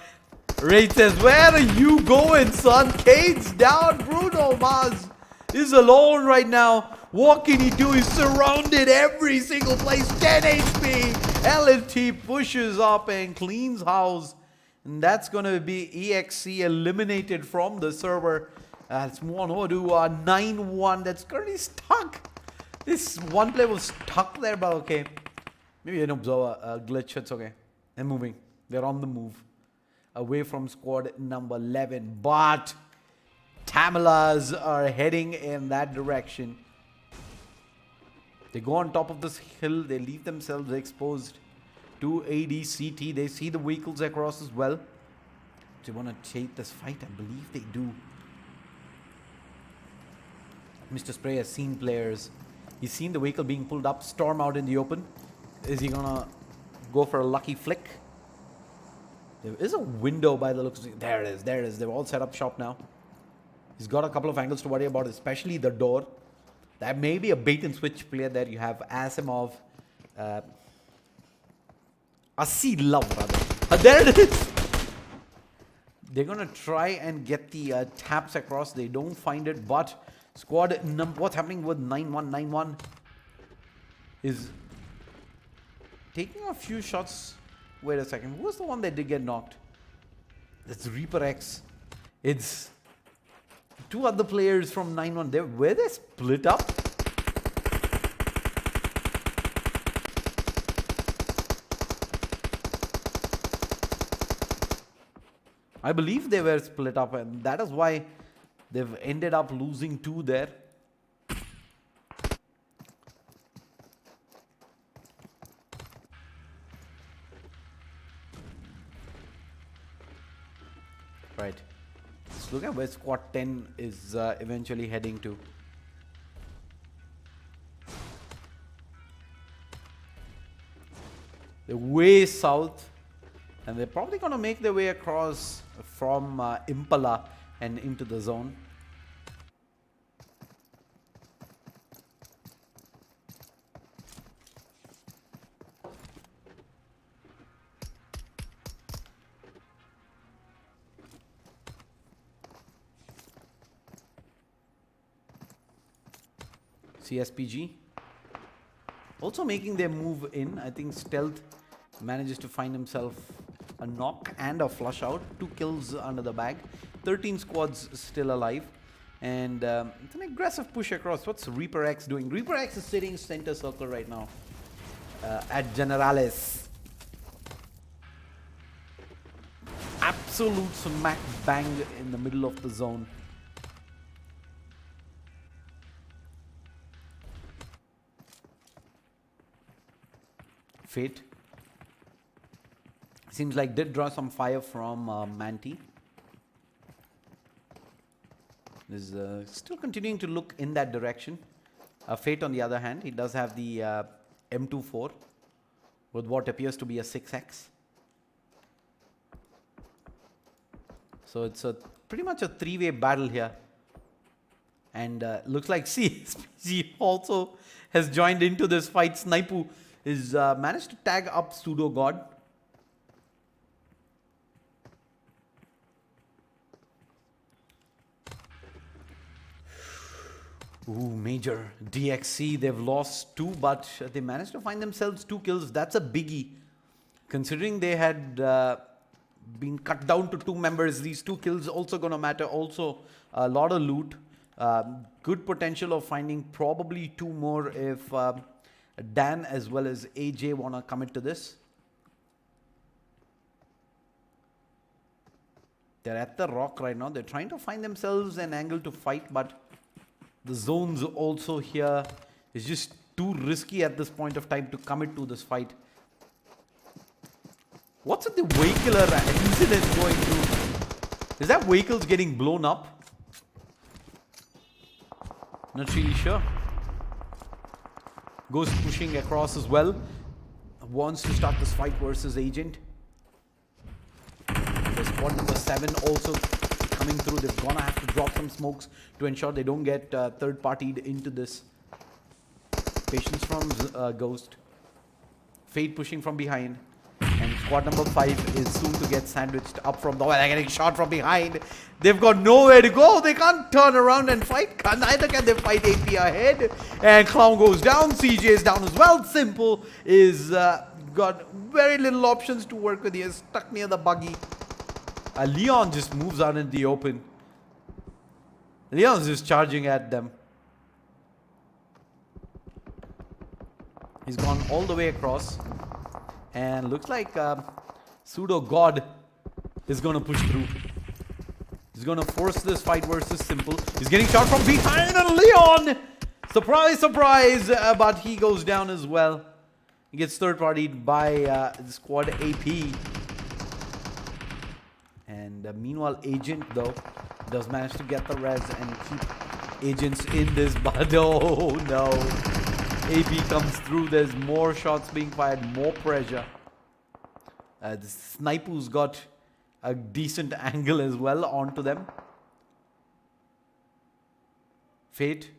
Rage says, where are you going, son? Cade's down. Bruno Mars is alone right now. What can he do? He's surrounded every single place. 10 HP. LLT pushes up and cleans house. And that's going to be EXC eliminated from the server. Let's move on over to 9-1. That's currently stuck. This one player was stuck there, but okay. Maybe an observer glitch. It's okay. They're moving. They're on the move. Away from squad number 11. But Tamilas are heading in that direction. They go on top of this hill. They leave themselves exposed to ADCT. They see the vehicles across as well. They want to take this fight. I believe they do. Mr. Spray has seen players. He's seen the vehicle being pulled up. Storm out in the open. Is he going to go for a lucky flick? There is a window by the looks of it. There it is. There it is. They've all set up shop now. He's got a couple of angles to worry about, especially the door. That may be a bait and switch player there. You have Asimov. Asilov, rather. There it is. They're going to try and get the taps across. They don't find it, but squad number... What's happening with 9191 is taking a few shots. Wait a second. Who was the one that did get knocked? That's Reaper X. It's two other players from 9-1. Were they split up? I believe they were split up, and that is why they've ended up losing 2 there. Right. Look at where squad 10 is eventually heading to. They're way south, and they're probably going to make their way across from Impala and into the zone. CSPG also making their move in. I think Stealth manages to find himself a knock and a flush out. 2 kills under the bag. 13 squads still alive. And it's an aggressive push across. What's Reaper X doing? Reaper X is sitting center circle right now at Generales. Absolute smack bang in the middle of the zone. Fate seems like did draw some fire from Manti. Is still continuing to look in that direction. Fate, on the other hand, he does have the M24 with what appears to be a 6x. So it's a pretty much a 3-way battle here. And looks like CSPG also has joined into this fight. Snipu is managed to tag up Pseudo God. Ooh, major DXC. They've lost 2, but they managed to find themselves 2 kills. That's a biggie. Considering they had been cut down to 2 members, these 2 kills also going to matter. Also, a lot of loot. Good potential of finding probably 2 more if Dan as well as AJ want to commit to this. They're at the rock right now. They're trying to find themselves an angle to fight, but the zones also here is just too risky at this point of time to commit to this fight. What's with the vehicular incident going through? Is that vehicles getting blown up? Not really sure. Ghost pushing across as well. Wants to start this fight versus Agent. So squad number 7 also coming through. They're gonna have to drop some smokes to ensure they don't get third-partied into this. Patience from Ghost. Fate pushing from behind. And squad number 5 is soon to get sandwiched up from the wall. They're getting shot from behind. They've got nowhere to go. They can't turn around and fight. Neither can they fight AP ahead. And Clown goes down. CJ is down as well. Simple is got very little options to work with. He is stuck near the buggy. Leon just moves out in the open. Leon's just charging at them. He's gone all the way across. And looks like Pseudo God is going to push through. He's going to force this fight versus Simple. He's getting shot from behind, and Leon! Surprise, surprise! But he goes down as well. He gets third-partied by the squad AP. And meanwhile, Agent, though, does manage to get the res and keep agents in this. But oh no. AP comes through. There's more shots being fired, more pressure. The Snipu's got a decent angle as well onto them. Fate,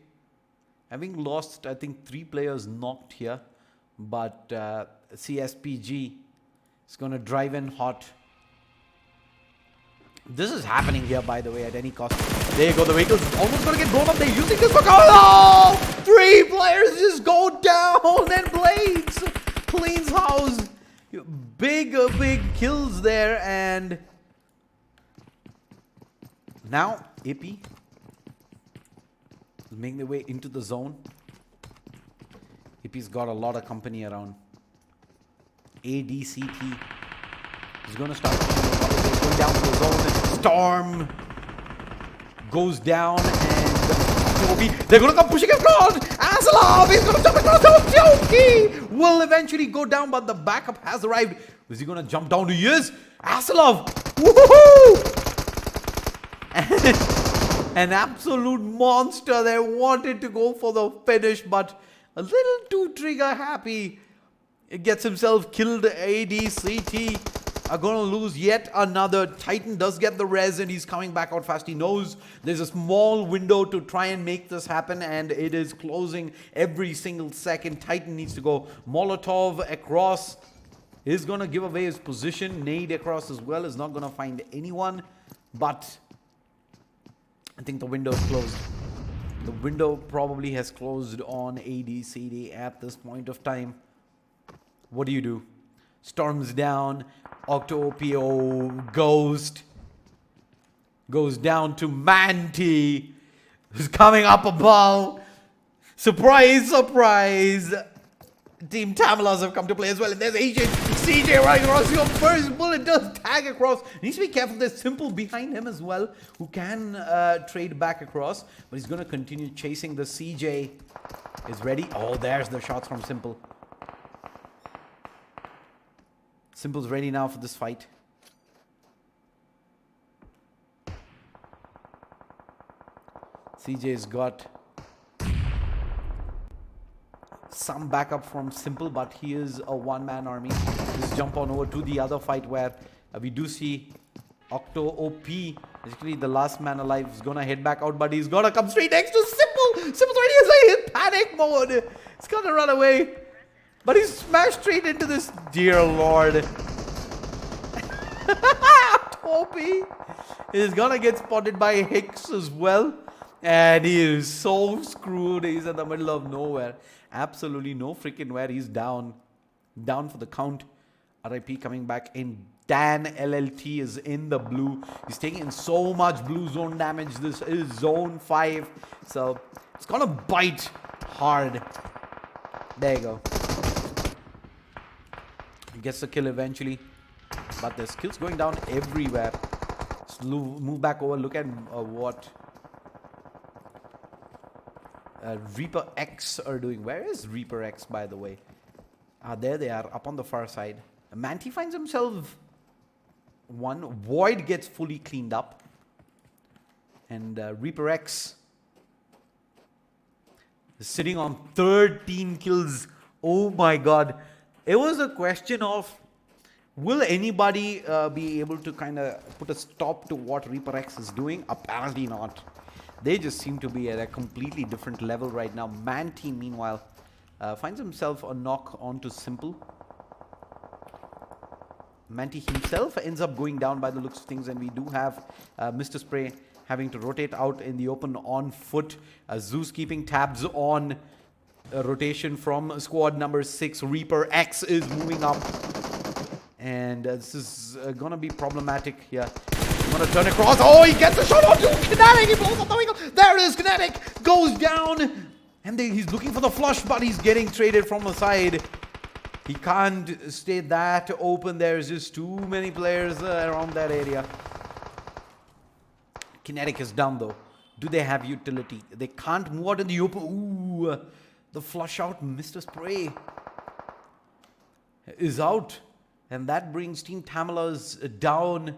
having lost, I think, 3 players knocked here. But CSPG is going to drive in hot. This is happening here, by the way, at any cost. There you go. The vehicle's almost going to get blown up. They're using this for... Oh! 3 players just go down, and Blades cleans house. Big kills there, and now AP is making their way into the zone. AP's got a lot of company around. ADCT is going to start going down to the zone. Storm goes down, and they're going to come pushing across. Asalov is going to jump across. Joki will eventually go down, but the backup has arrived. Is he going to jump down? He is. Asalov. Woohoo! An absolute monster there. Wanted to go for the finish, but a little too trigger happy. It gets himself killed. ADCT are going to lose yet another. Titan does get the res and he's coming back out fast. He knows there's a small window to try and make this happen, and it is closing every single second. Titan needs to go Molotov across. He's going to give away his position. Nade across as well. Is not going to find anyone, but I think the window is closed. The window probably has closed on ADCD at this point of time. What do? Storms down. Octo-OPO Ghost goes down to Manti, who's coming up above. Surprise, surprise. Team Tamilas have come to play as well. And there's Agent CJ running across. Your first bullet does tag across. Needs to be careful. There's Simple behind him as well, who can trade back across. But he's going to continue chasing. The CJ is ready. Oh, there's the shots from Simple. Simple's ready now for this fight. CJ's got some backup from Simple, but he is a one-man army. Let's jump on over to the other fight where we do see Octo OP, basically the last man alive, is gonna head back out, but he's gonna come straight next to Simple. Simple's already in panic mode. He's gonna run away, but he's smashed straight into this. Dear Lord. Topi is gonna get spotted by Hicks as well, and he is so screwed. He's in the middle of nowhere. Absolutely no freaking where. He's down for the count. RIP coming back in. Dan LLT is in the blue. He's taking in so much blue zone damage. This is zone 5, so it's gonna bite hard. There you go. He gets the kill eventually, but there's kills going down everywhere. Let's move back over. Look at what Reaper X are doing. Where is Reaper X, by the way? There they are, up on the far side. Manti finds himself one. Void gets fully cleaned up, and Reaper X is sitting on 13 kills. Oh my god. It was a question of, will anybody be able to kind of put a stop to what Reaper X is doing? Apparently not. They just seem to be at a completely different level right now. Manti, meanwhile, finds himself a knock onto Simple. Manti himself ends up going down by the looks of things, and we do have Mr. Spray having to rotate out in the open on foot. Zeus keeping tabs on rotation from squad number 6. Reaper X is moving up, and this is gonna be problematic here. Gonna turn across. Oh, he gets a shot onto Kinetic. He blows up the wing. There it is. Kinetic goes down, and he's looking for the flush, but he's getting traded from the side. He can't stay that open. There's just too many players around that area. Kinetic is down though. Do they have utility? They can't move out in the open. Ooh, the flush out. Mr. Spray is out, and that brings Team Tamilas down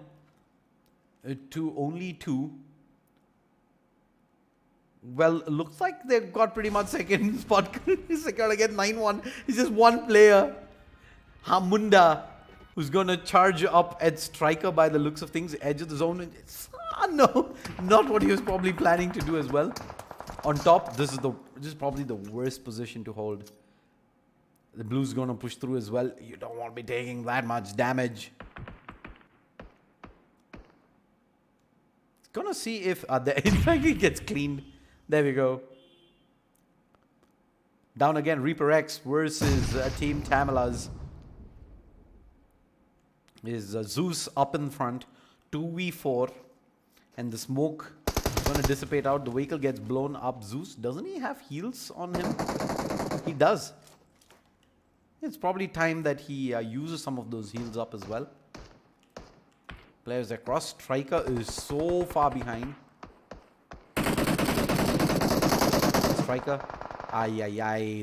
to only 2. Well, looks like they've got pretty much second spot secured again. 9-1. It's just one player, Hamunda, who's gonna charge up at striker by the looks of things. Edge of the zone. It's, no, not what he was probably planning to do as well. On top, this is probably the worst position to hold. The blue's gonna push through as well. You don't want to be taking that much damage. Gonna see if in fact it gets cleaned. There we go. Down again. Reaper X versus Team Tamilas. Is Zeus up in front. 2v4, and the smoke is gonna dissipate out. The vehicle gets blown up. Zeus, doesn't he have heals on him? He does. It's probably time that he uses some of those heals up as well. Players across. Striker is so far behind. Striker.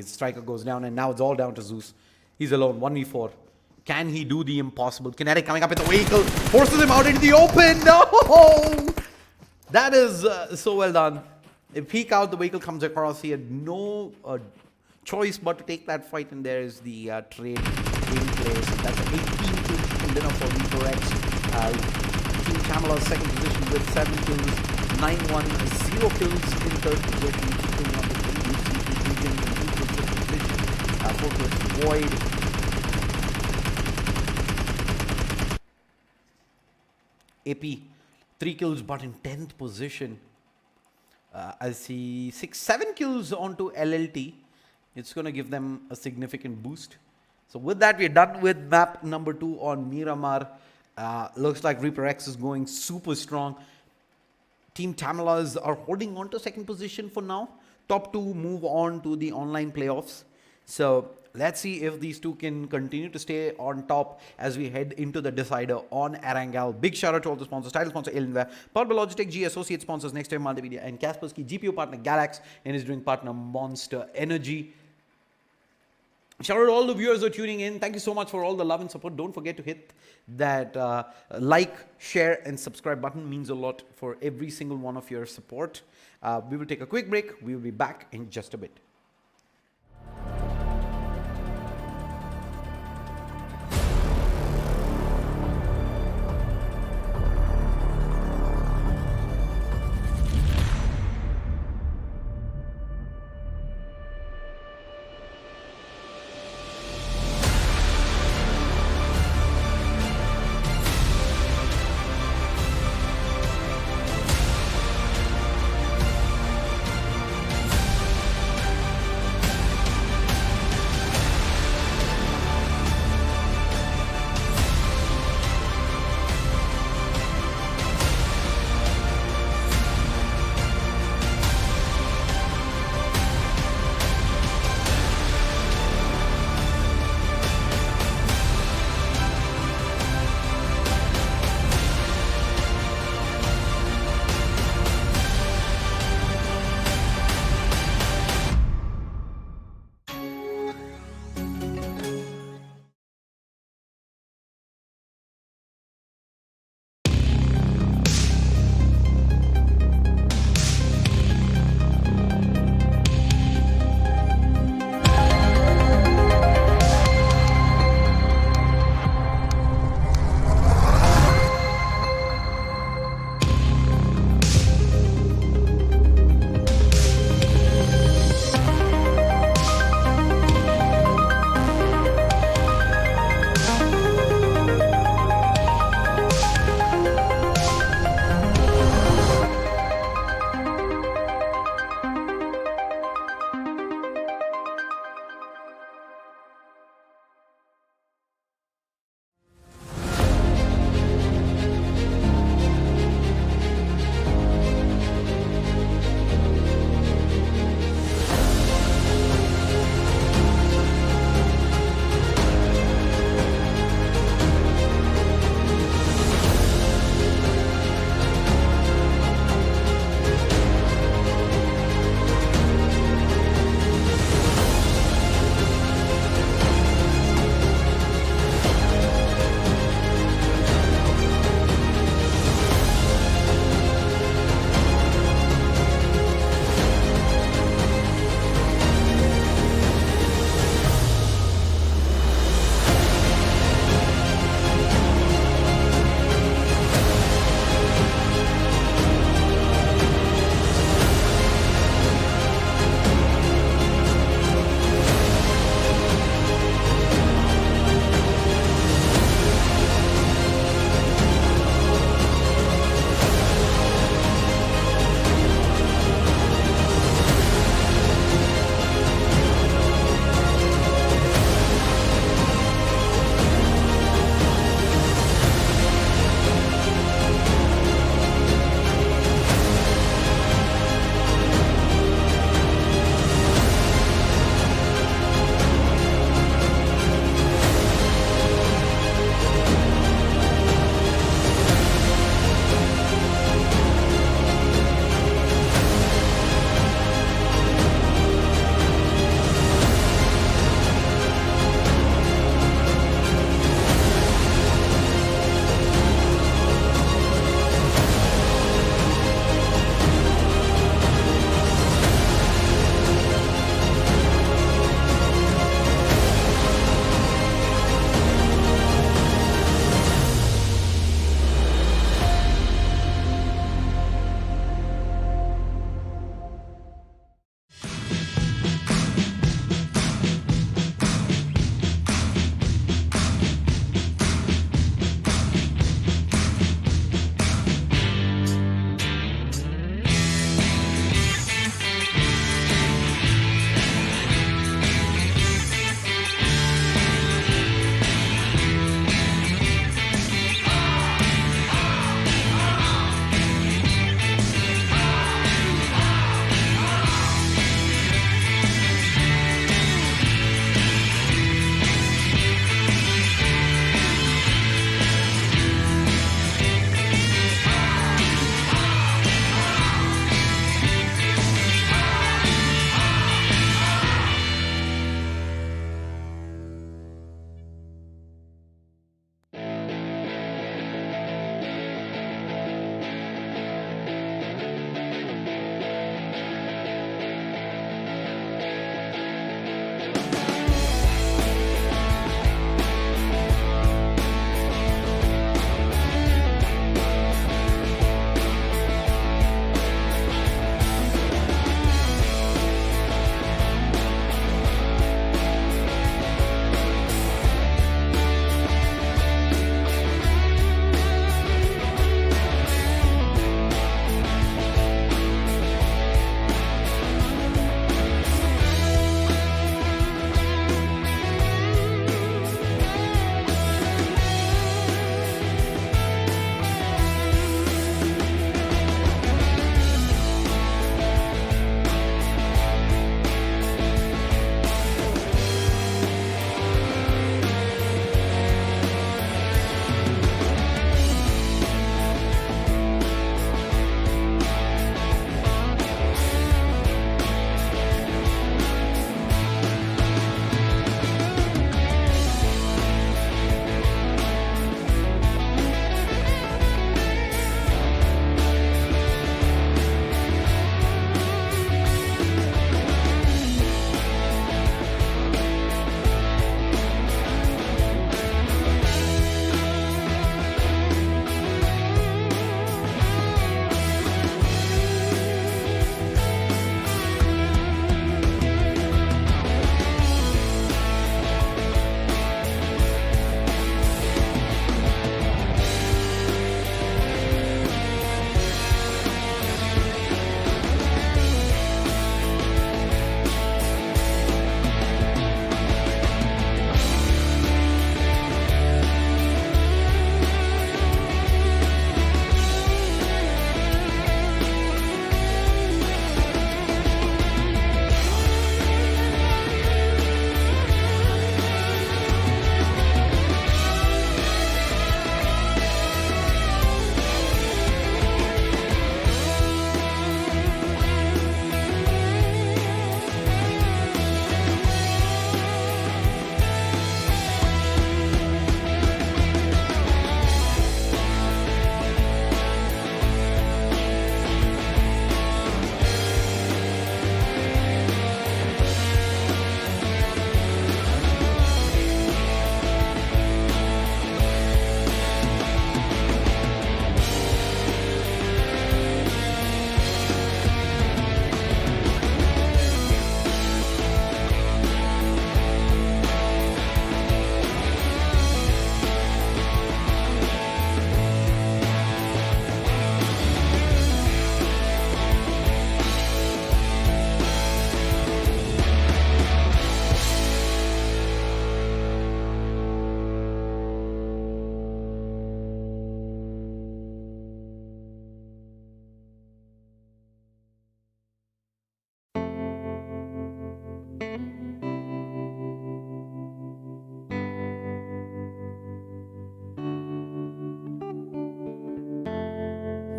Striker goes down, and now it's all down to Zeus. He's alone. 1v4. Can he do the impossible? Kinetic coming up in the vehicle. Forces him out into the open. No! That is so well done. A peek out, the vehicle comes across. He had no choice but to take that fight, and there is the trade in place. That's an 18-kill winner for Reaper X. Team Tamala second position with 7 kills, 9-1, 0 kills in third position. Keeping on the position, fourth was Void. AP, 3 kills but in 10th position. I see 7 kills onto LLT. It's going to give them a significant boost. So with that, we're done with map number 2 on Miramar. Looks like Reaper X is going super strong. Team Tamalas are holding on to second position for now. Top 2 move on to the online playoffs. So let's see if these two can continue to stay on top as we head into the decider on Arangal. Big shout out to all the sponsors. Title sponsor Elinware, powered by Logitech G, associate sponsors Next Time Multimedia, and Kaspersky GPO partner Galax, and his drink partner Monster Energy. Shout out to all the viewers who are tuning in. Thank you so much for all the love and support. Don't forget to hit that like, share, and subscribe button. Means a lot for every single one of your support. We will take a quick break. We will be back in just a bit.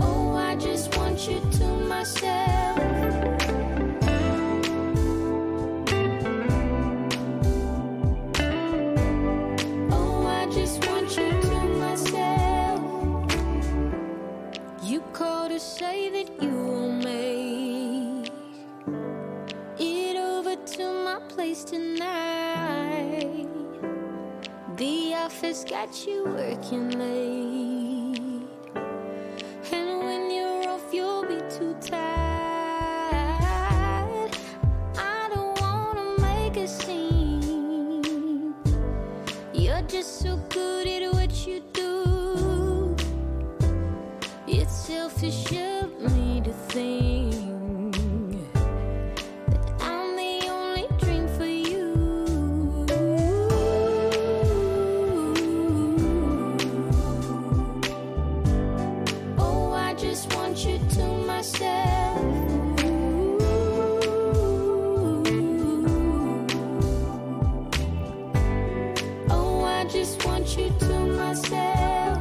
Oh, I just want you to myself. Oh, I just want you to myself. You call to say that you will make it over to my place tonight. The office got you working late, and when you're off, you'll be too tired. I don't wanna make a scene. You're just so good at what you do. It's selfish of me to think that I'm the only dream for you. Oh, I just want you to myself. Oh, I just want you to myself.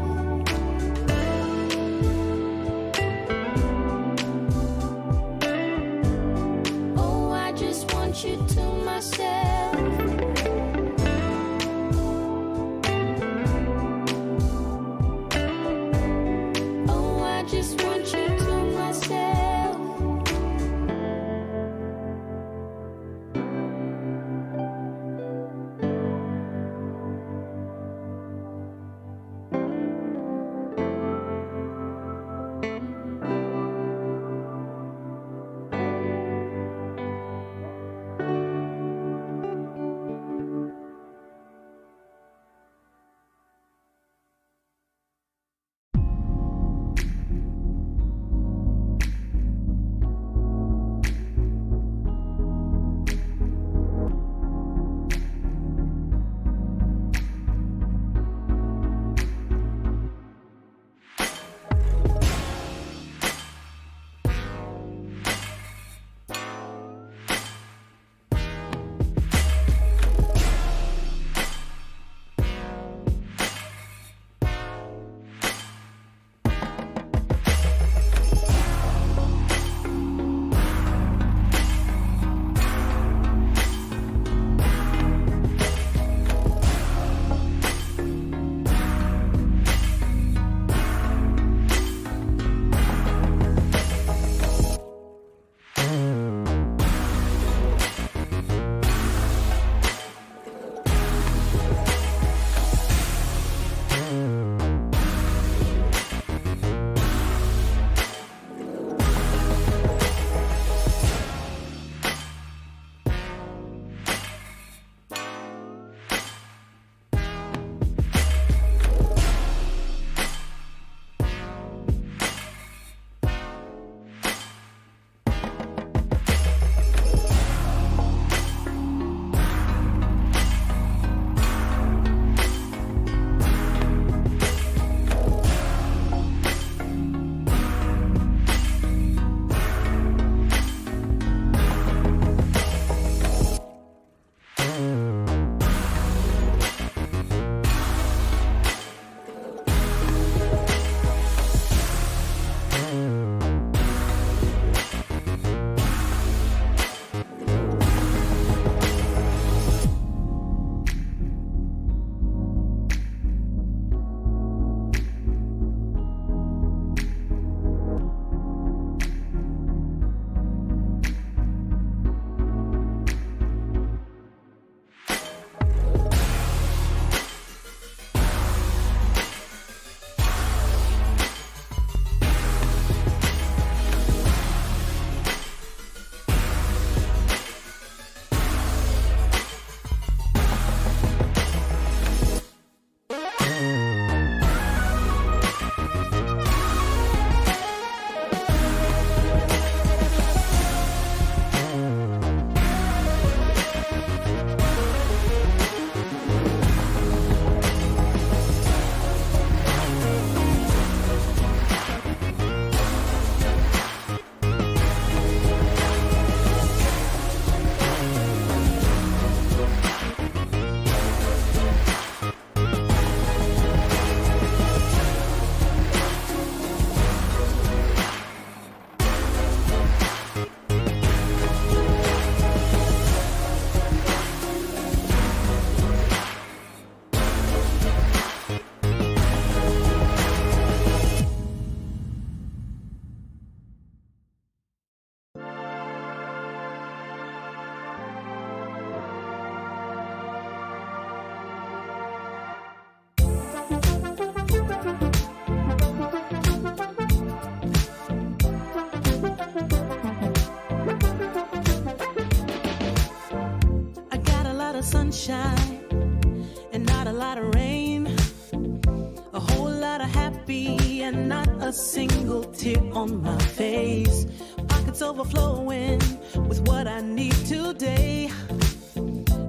and not a single tear on my face. Pockets overflowing with what I need today.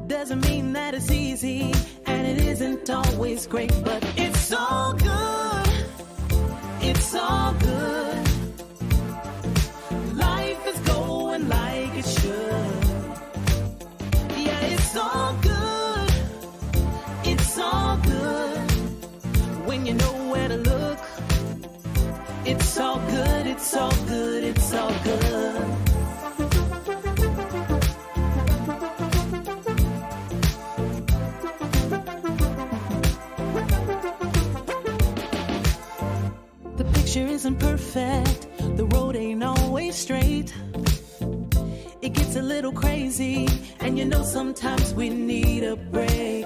Doesn't mean that it's easy, and it isn't always great, but it's all good. It's all good. Life is going like it should. Yeah, it's all good. It's all good. When you know where to look. It's all good, it's all good, it's all good. The picture isn't perfect, the road ain't always straight. It gets a little crazy, and you know sometimes we need a break.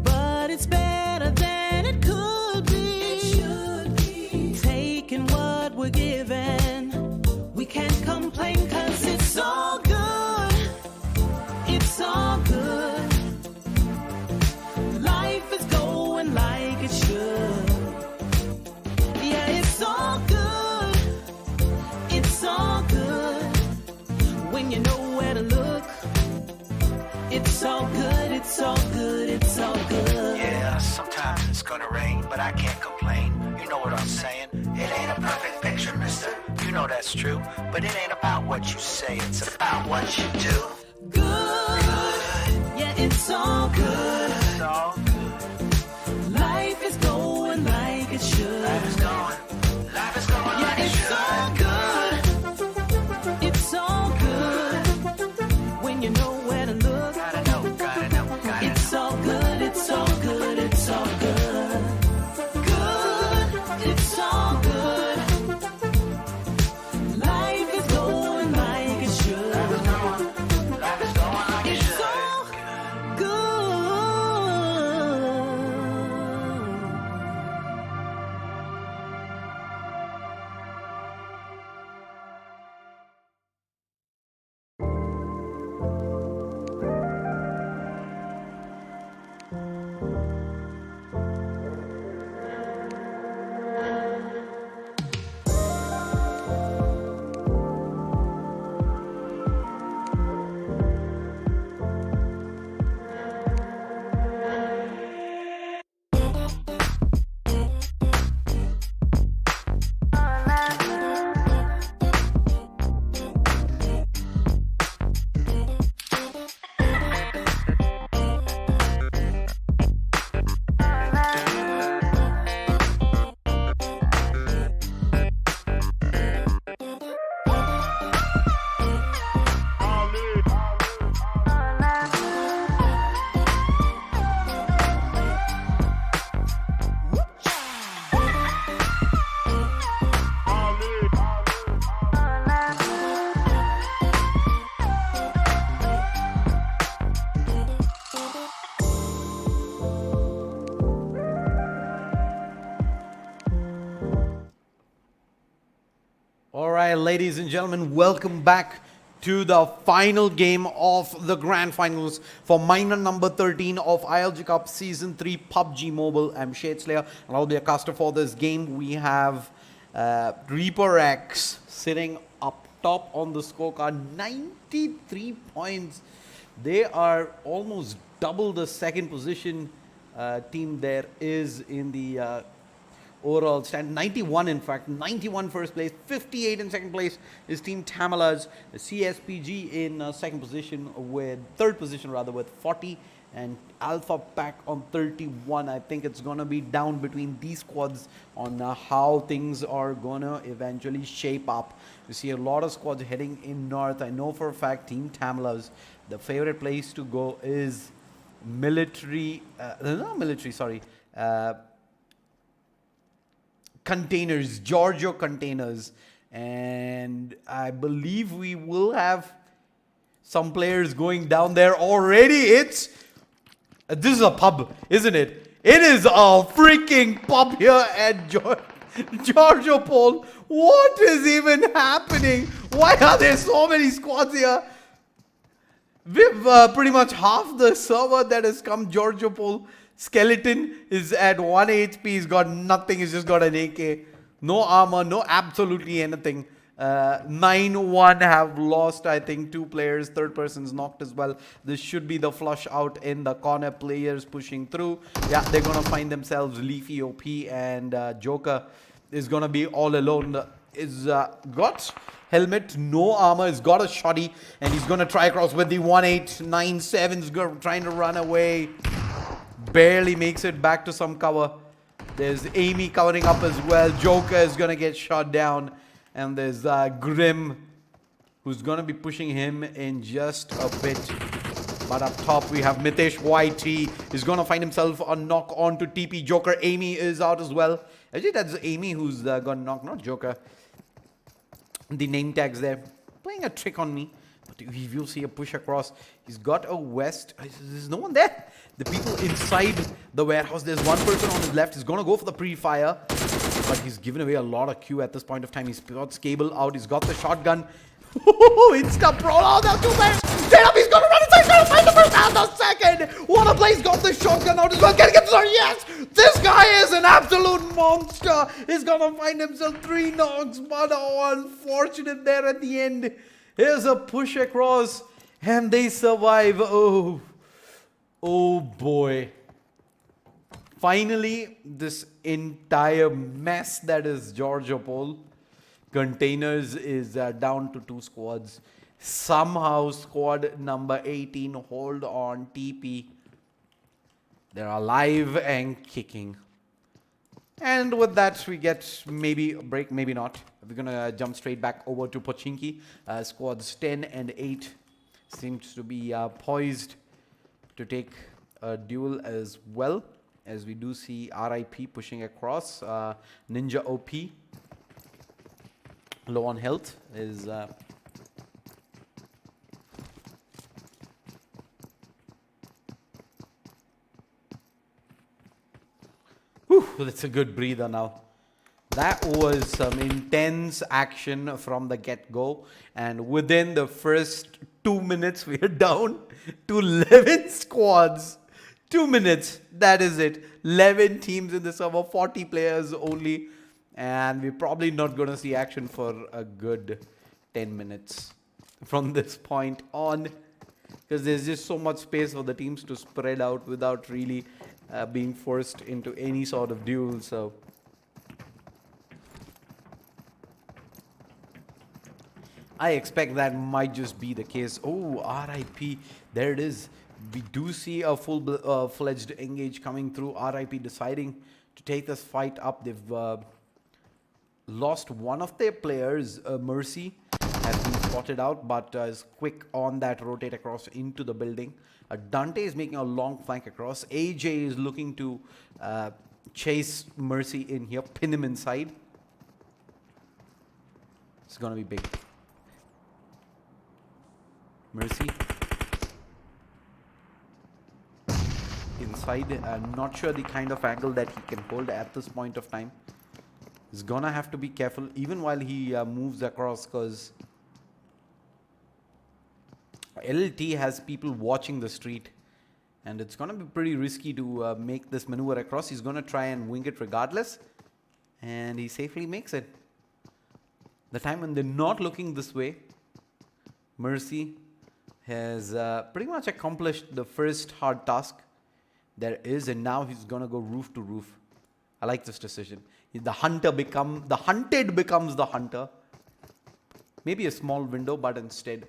But it's better than it could be. It should be. Taking what we're given, we can't complain 'cause it's all good. It's all good. Life is going like it should. Yeah, it's all good. It's all good. When you know where to look. It's all good, it's all good, it's all good. Yeah, sometimes it's gonna rain, but I can't complain. You know what I'm saying? It ain't a perfect picture, mister. You know that's true. But it ain't about what you say, it's about what you do. Good. Yeah, it's all good. It's all good. Life is going like it should. Life is going Yeah, like it it's should. all good. It's all good. When you know where to look. Gotta know, gotta know, gotta know. It's all good, it's all good, it's all good. Good, it's all good. Life is going like it should. Life is going like it It's should. all good. All right, ladies and gentlemen, welcome back to the final game of the grand finals for minor number 13 of ILG Cup Season 3 PUBG Mobile. I'm Shade Slayer, and I'll be a caster for this game. We have Reaper X sitting up top on the scorecard, 93 points. They are almost double the second position team there is in the overall stand. 91 in fact, 91 first place, 58 in second place is Team Tamala's. The CSPG in second position with, third position rather, with 40, and Alpha Pack on 31. I think it's gonna be down between these squads on how things are gonna eventually shape up. You see a lot of squads heading in north. I know for a fact Team Tamala's, the favorite place to go is military, not military, sorry, containers, Giorgio containers, and I believe we will have some players going down there already. It's this is a pub, isn't it? It is a freaking pub here at Giorgio Pole. What is even happening? Why are there so many squads here? We've pretty much half the server that has come. Giorgio Pole Skeleton is at 1 HP. He's got nothing. He's just got an AK. No armor, no absolutely anything. 9-1 have lost, I think, 2 players. Third person's knocked as well. This should be the flush out in the corner. Players pushing through. Yeah, they're going to find themselves Leafy OP, and Joker is going to be all alone. Is got helmet, no armor. He's got a shoddy, and he's going to try across with the 1-8-9-7. Trying to run away. Barely makes it back to some cover. There's Amy covering up as well. Joker is going to get shot down. And there's Grim, who's going to be pushing him in just a bit. But up top, we have Mitesh YT. He's going to find himself a knock onto TP. Joker, Amy is out as well. Actually, that's Amy who's got knocked, not Joker. The name tags there. Playing a trick on me. But if you see a push across, he's got a vest. There's no one there. The people inside the warehouse, there's one person on his left. He's going to go for the pre-fire. But he's given away a lot of Q at this point of time. He's got Scable out. He's got the shotgun. Insta-pro. Oh, there are 2 players. Straight up, he's going to run inside. Trying to find the first and the second. What a play. He's got the shotgun out as well. Can he get started? Yes. This guy is an absolute monster. He's going to find himself 3 knocks. But unfortunate there at the end. Here's a push across. And they survive. Oh boy. Finally, this entire mess that is Georgiopol Containers is down to 2 squads. Somehow squad number 18 hold on TP. They're alive and kicking. And with that, we get maybe a break, maybe not. We're going to jump straight back over to Pochinki. Squads 10 and 8 seems to be poised to take a duel as well. As we do see RIP pushing across. Ninja OP, low on health, is that's a good breather now. That was some intense action from the get-go, and within the first 2 minutes we are down to 11 squads. 2 minutes, that is it. 11 teams in the server, 40 players only. And we're probably not going to see action for a good 10 minutes from this point on. Because there's just so much space for the teams to spread out without really being forced into any sort of duel. So I expect that might just be the case. Oh, RIP, there it is. We do see a full-fledged engage coming through. RIP deciding to take this fight up. They've lost one of their players. Mercy has been spotted out, but is quick on that rotate across into the building. Dante is making a long flank across. AJ is looking to chase Mercy in here, pin him inside. It's going to be big. Mercy inside. Not sure the kind of angle that he can hold at this point of time. He's gonna have to be careful even while he moves across, because LLT has people watching the street and it's gonna be pretty risky to make this maneuver across. He's gonna try and wing it regardless, and he safely makes it. The time when they're not looking this way, Mercy has pretty much accomplished the first hard task there is, and now he's gonna go roof to roof. I like this decision. The hunted becomes the hunter. Maybe a small window, but instead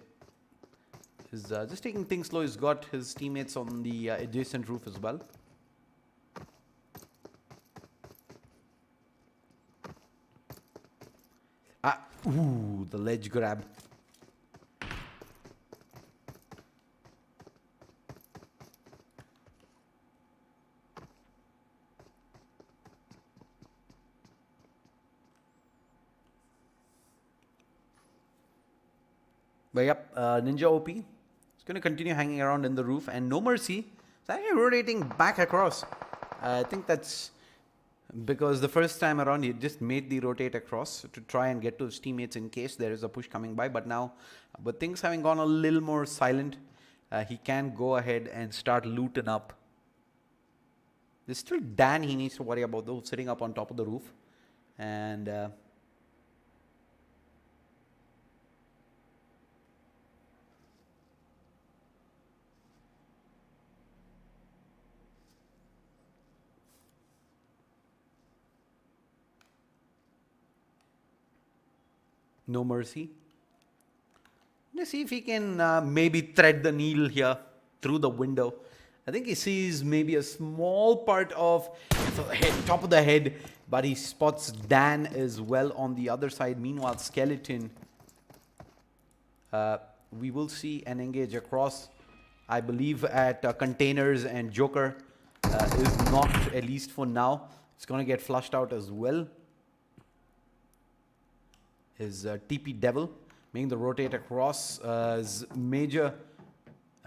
he's just taking things slow. He's got his teammates on the adjacent roof as well. Ooh, the ledge grab. But yep, Ninja OP is going to continue hanging around in the roof, and no Mercy. It's actually rotating back across. I think that's because the first time around he just made the rotate across to try and get to his teammates in case there is a push coming by. But now, with things having gone a little more silent, he can go ahead and start looting up. There's still Dan he needs to worry about, though, sitting up on top of the roof. And no mercy. Let's see if he can maybe thread the needle here through the window. I think he sees maybe a small part of the head, top of the head, but he spots Dan as well on the other side. Meanwhile, Skeleton, we will see an engage across. I believe at Containers, and Joker is knocked, at least for now. It's going to get flushed out as well. Is TP Devil making the rotate across as Major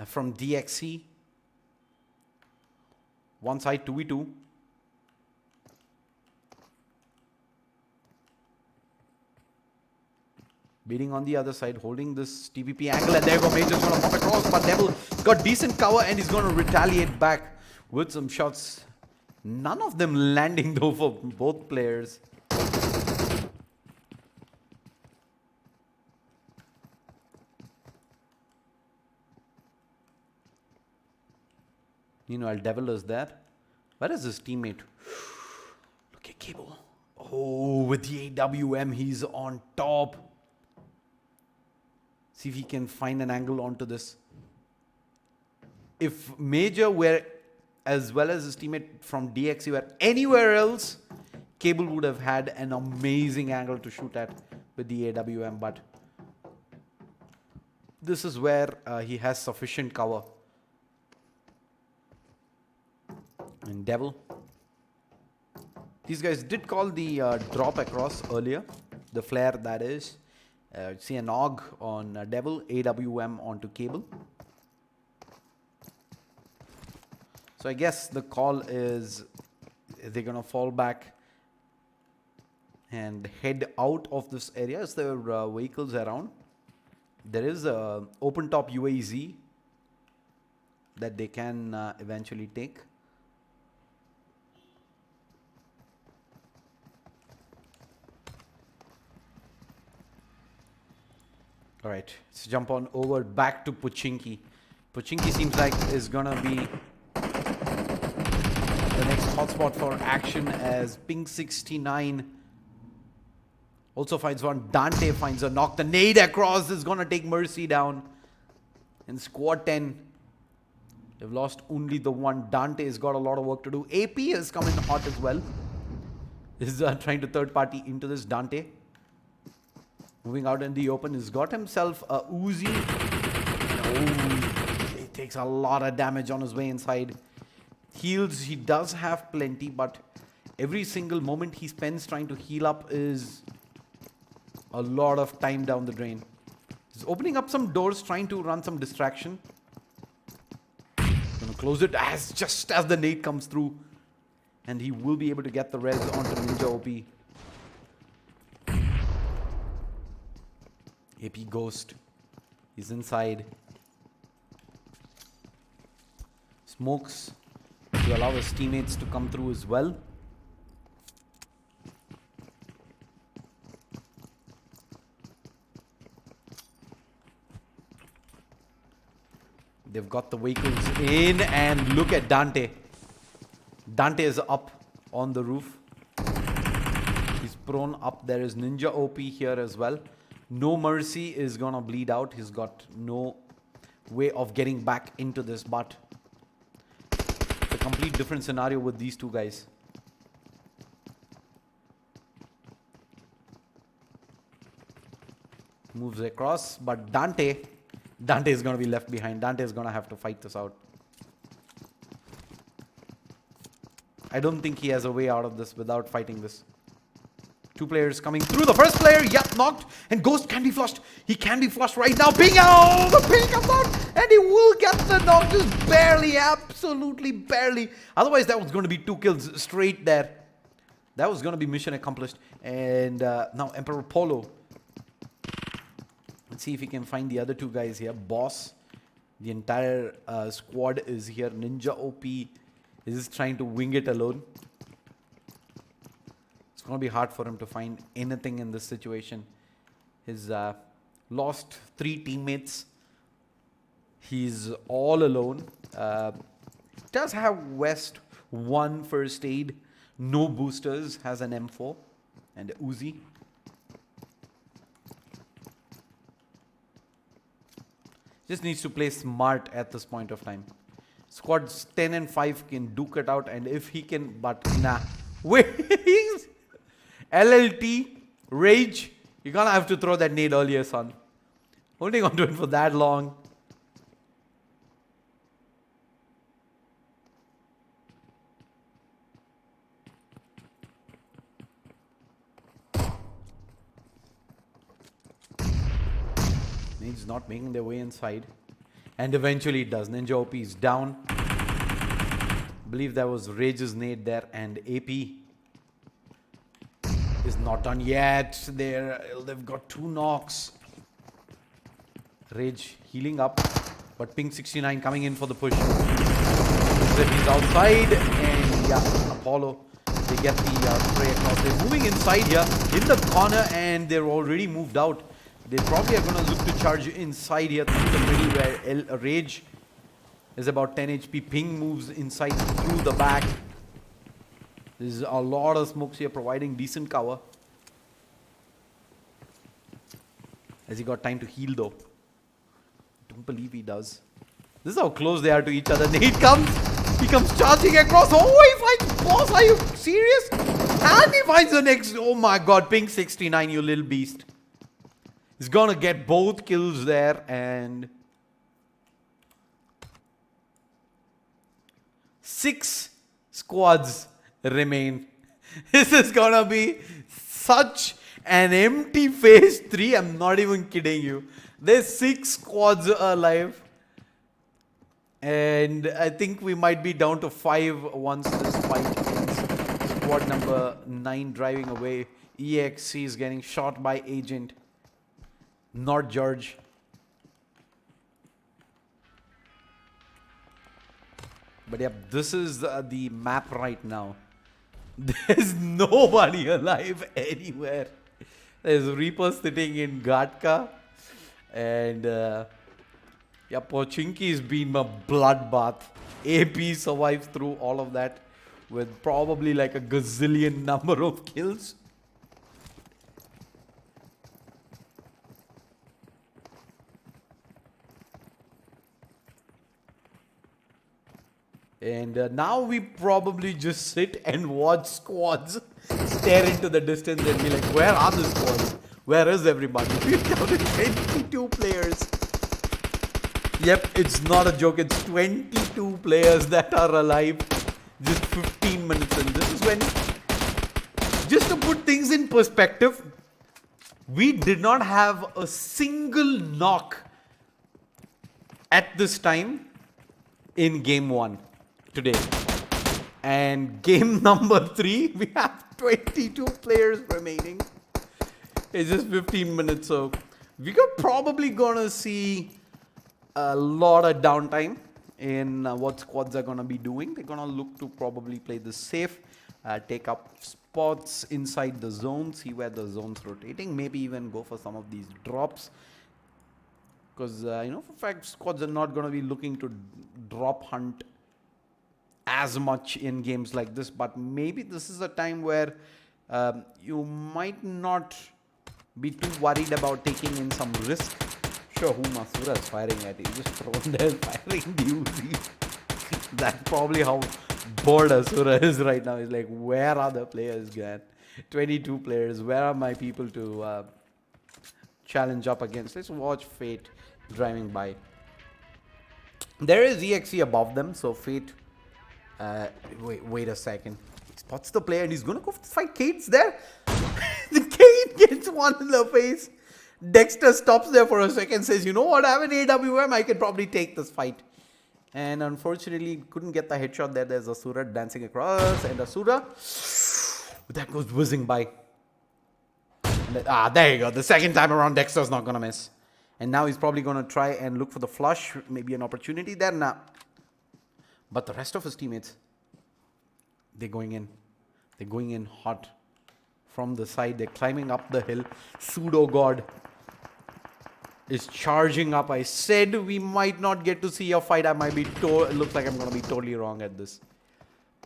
from DXC. One side 2v2. Beating on the other side, holding this TPP angle, and there go Major's going to pop across, but Devil got decent cover and he's going to retaliate back with some shots. None of them landing though for both players. Meanwhile, Devil is there. Where is his teammate? Look at Cable. Oh, with the AWM, he's on top. See if he can find an angle onto this. If Major were, as well as his teammate from DXC, were anywhere else, Cable would have had an amazing angle to shoot at with the AWM. But this is where he has sufficient cover. And Devil. These guys did call the drop across earlier. The flare, that is. See an AUG on Devil, AWM onto Cable. So I guess the call is they're going to fall back and head out of this area as there are vehicles around. There is a open top UAZ that they can eventually take. All right, let's jump on over back to Pochinki. Pochinki seems like is gonna be the next hotspot for action as Pink 69 also finds one. Dante finds a knock. The nade across is gonna take Mercy down. In squad 10, they've lost only the one. Dante has got a lot of work to do. AP has come in hot as well. Is trying to third party into this. Dante moving out in the open. He's got himself a Uzi. Oh, he takes a lot of damage on his way inside. Heals, he does have plenty, but every single moment he spends trying to heal up is a lot of time down the drain. He's opening up some doors, trying to run some distraction. Gonna close it just as the nade comes through. And he will be able to get the res onto Ninja OP. AP Ghost is inside. Smokes to allow his teammates to come through as well. They've got the vehicles in, and look at Dante. Dante is up on the roof. He's prone up. There is Ninja OP here as well. No Mercy is gonna bleed out. He's got no way of getting back into this, but it's a complete different scenario with these two guys. Moves across, but Dante is gonna be left behind. Dante is gonna have to fight this out. I don't think he has a way out of this without fighting this. Two players coming through. The first player, yep, knocked. And Ghost can be flushed. He can be flushed right now. Ping out! The ping comes out. And he will get the knock. Just barely, absolutely barely. Otherwise, that was going to be 2 kills straight there. That was going to be mission accomplished. And now Emperor Polo. Let's see if he can find the other two guys here. Boss. The entire squad is here. Ninja OP is trying to wing it alone. going to be hard for him to find anything in this situation. He's lost 3 teammates. He's all alone. Does have West 1 first aid. No boosters. Has an M4 and a Uzi. Just needs to play smart at this point of time. Squads 10 and 5 can duke it out, and if he can, but nah. Wait, LLT, Rage, you're gonna have to throw that nade earlier, son. Holding on to it for that long. Nade's not making their way inside. And eventually it does. Ninja OP is down. Believe that was Rage's nade there, and AP is not done yet. They've got 2 knocks. Rage healing up, but Pink 69 coming in for the push. He's outside, and yeah, Apollo, they get the spray across. They're moving inside here in the corner, and they're already moved out. They probably are going to look to charge inside here through the middle where Rage is about 10 HP. Ping moves inside through the back. There's a lot of smokes here providing decent cover. Has he got time to heal though? Don't believe he does. This is how close they are to each other. Nate comes. He comes charging across. Oh, he finds boss. Are you serious? And he finds the next. Oh my god. Ping 69, you little beast. He's gonna get both kills there, and 6 squads remain. This is gonna be such an empty phase 3. I'm not even kidding you. There's 6 squads alive, and I think we might be down to 5 once this fight ends. Squad number 9 driving away. EXC is getting shot by Agent. Not George. But yeah, this is the map right now. There's nobody alive anywhere. There's Reaper sitting in Gatka. And yeah, Pochinki's been a bloodbath. AP survives through all of that with probably like a gazillion number of kills. And now we probably just sit and watch squads stare into the distance and be like, where are the squads? Where is everybody? We've counted 22 players. Yep, it's not a joke. It's 22 players that are alive. Just 15 minutes in. This is when, just to put things in perspective, we did not have a single knock at this time in game 1. Today. And game number 3, we have 22 players remaining. It's just 15 minutes, so we're probably gonna see a lot of downtime in what squads are gonna be doing. They're gonna look to probably play this safe, take up spots inside the zone, see where the zone's rotating, maybe even go for some of these drops. Because you know, for fact, squads are not gonna be looking to drop hunt as much in games like this, but maybe this is a time where you might not be too worried about taking in some risk. Sure, who Masura is firing at? He's just thrown there firing the Uzi. That's probably how bored Asura is right now. He's like, where are the players, man? 22 players, where are my people to challenge up against? Let's watch Fate driving by. There is EXE above them, so Fate... wait a second. He spots the player and he's gonna go fight Kate's there. The Kate gets one in the face. Dexter stops there for a second, says, you know what, I have an AWM, I can probably take this fight. And unfortunately, couldn't get the headshot there. There's Asura dancing across, and Asura, that goes whizzing by. There you go. The second time around, Dexter's not gonna miss. And now he's probably gonna try and look for the flush, maybe an opportunity there. Nah. But the rest of his teammates, they're going in. They're going in hot. from the side. They're climbing up the hill. Pseudo God is charging up. I said we might not get to see a fight. I might be it looks like I'm going to be totally wrong at this.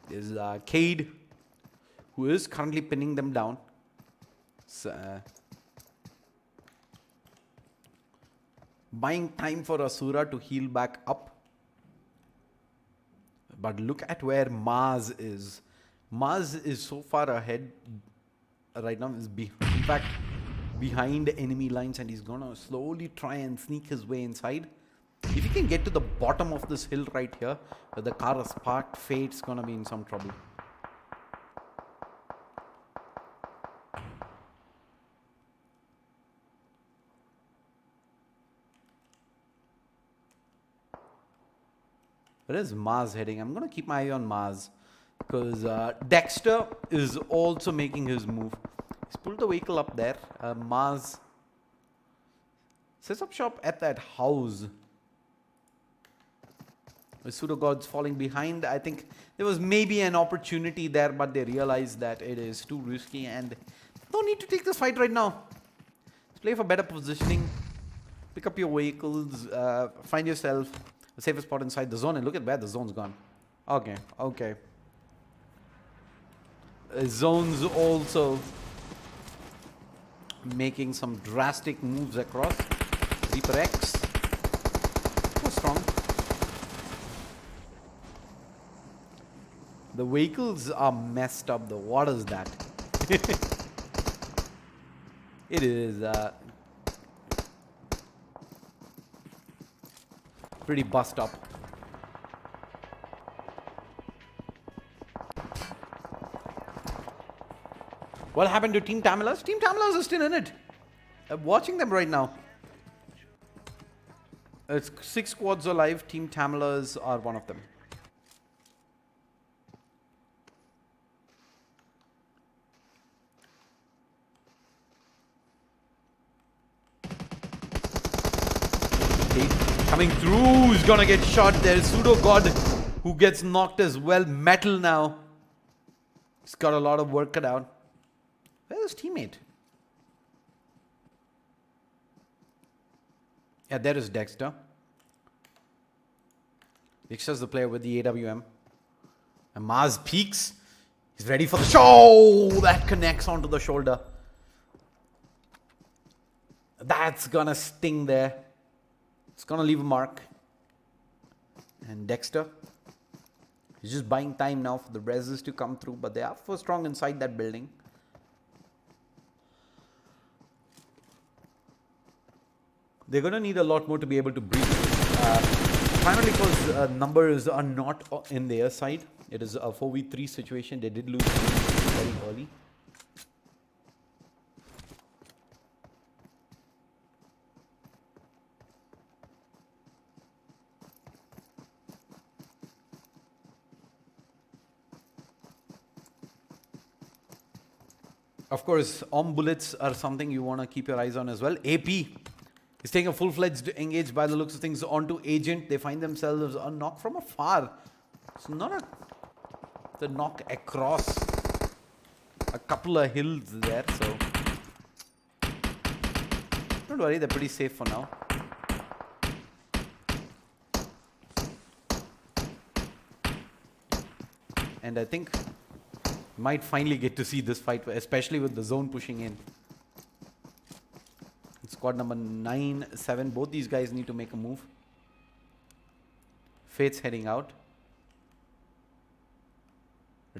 There's Cade, who is currently pinning them down. So, buying time for Asura to heal back up. But look at where Maz is. Maz is so far ahead right now. In fact, behind enemy lines, and he's gonna slowly try and sneak his way inside. If he can get to the bottom of this hill right here, where the car is parked, Fate's gonna be in some trouble. Where is Maz heading? I'm gonna keep my eye on Maz, because Dexter is also making his move. He's pulled the vehicle up there. Maz sets up shop at that house. The pseudo gods falling behind. I think there was maybe an opportunity there, but they realized that it is too risky and no need to take this fight right now. Let's play for better positioning. Pick up your vehicles. Find yourself the safest spot inside the zone, and look at where the zone's gone. Okay. Zone's also making some drastic moves across. Reaper X. So strong. The vehicles are messed up though. What is that? It is pretty bust up. What happened to Team Tamilas? Team Tamilas are still in it. I'm watching them right now. It's 6 squads alive. Team Tamilas are one of them. Coming through, is gonna get shot. There's Pseudo God who gets knocked as well. Metal now. He's got a lot of work cut out. Where's his teammate? Yeah, there is Dexter. Dexter's the player with the AWM. And Maz peeks. He's ready for the show. That connects onto the shoulder. That's gonna sting there. It's gonna leave a mark. And Dexter, he's just buying time now for the reses to come through, but they are for strong inside that building. They're gonna need a lot more to be able to breach. Primarily because numbers are not in their side. It is a 4v3 situation. They did lose very early. Of course, bullets are something you want to keep your eyes on as well. AP is taking a full-fledged engage by the looks of things onto Agent. They find themselves a knock from afar. It's not the knock across a couple of hills there, so don't worry, they're pretty safe for now. And I think might finally get to see this fight, especially with the zone pushing in. Squad number 9, 7. Both these guys need to make a move. Fate's heading out.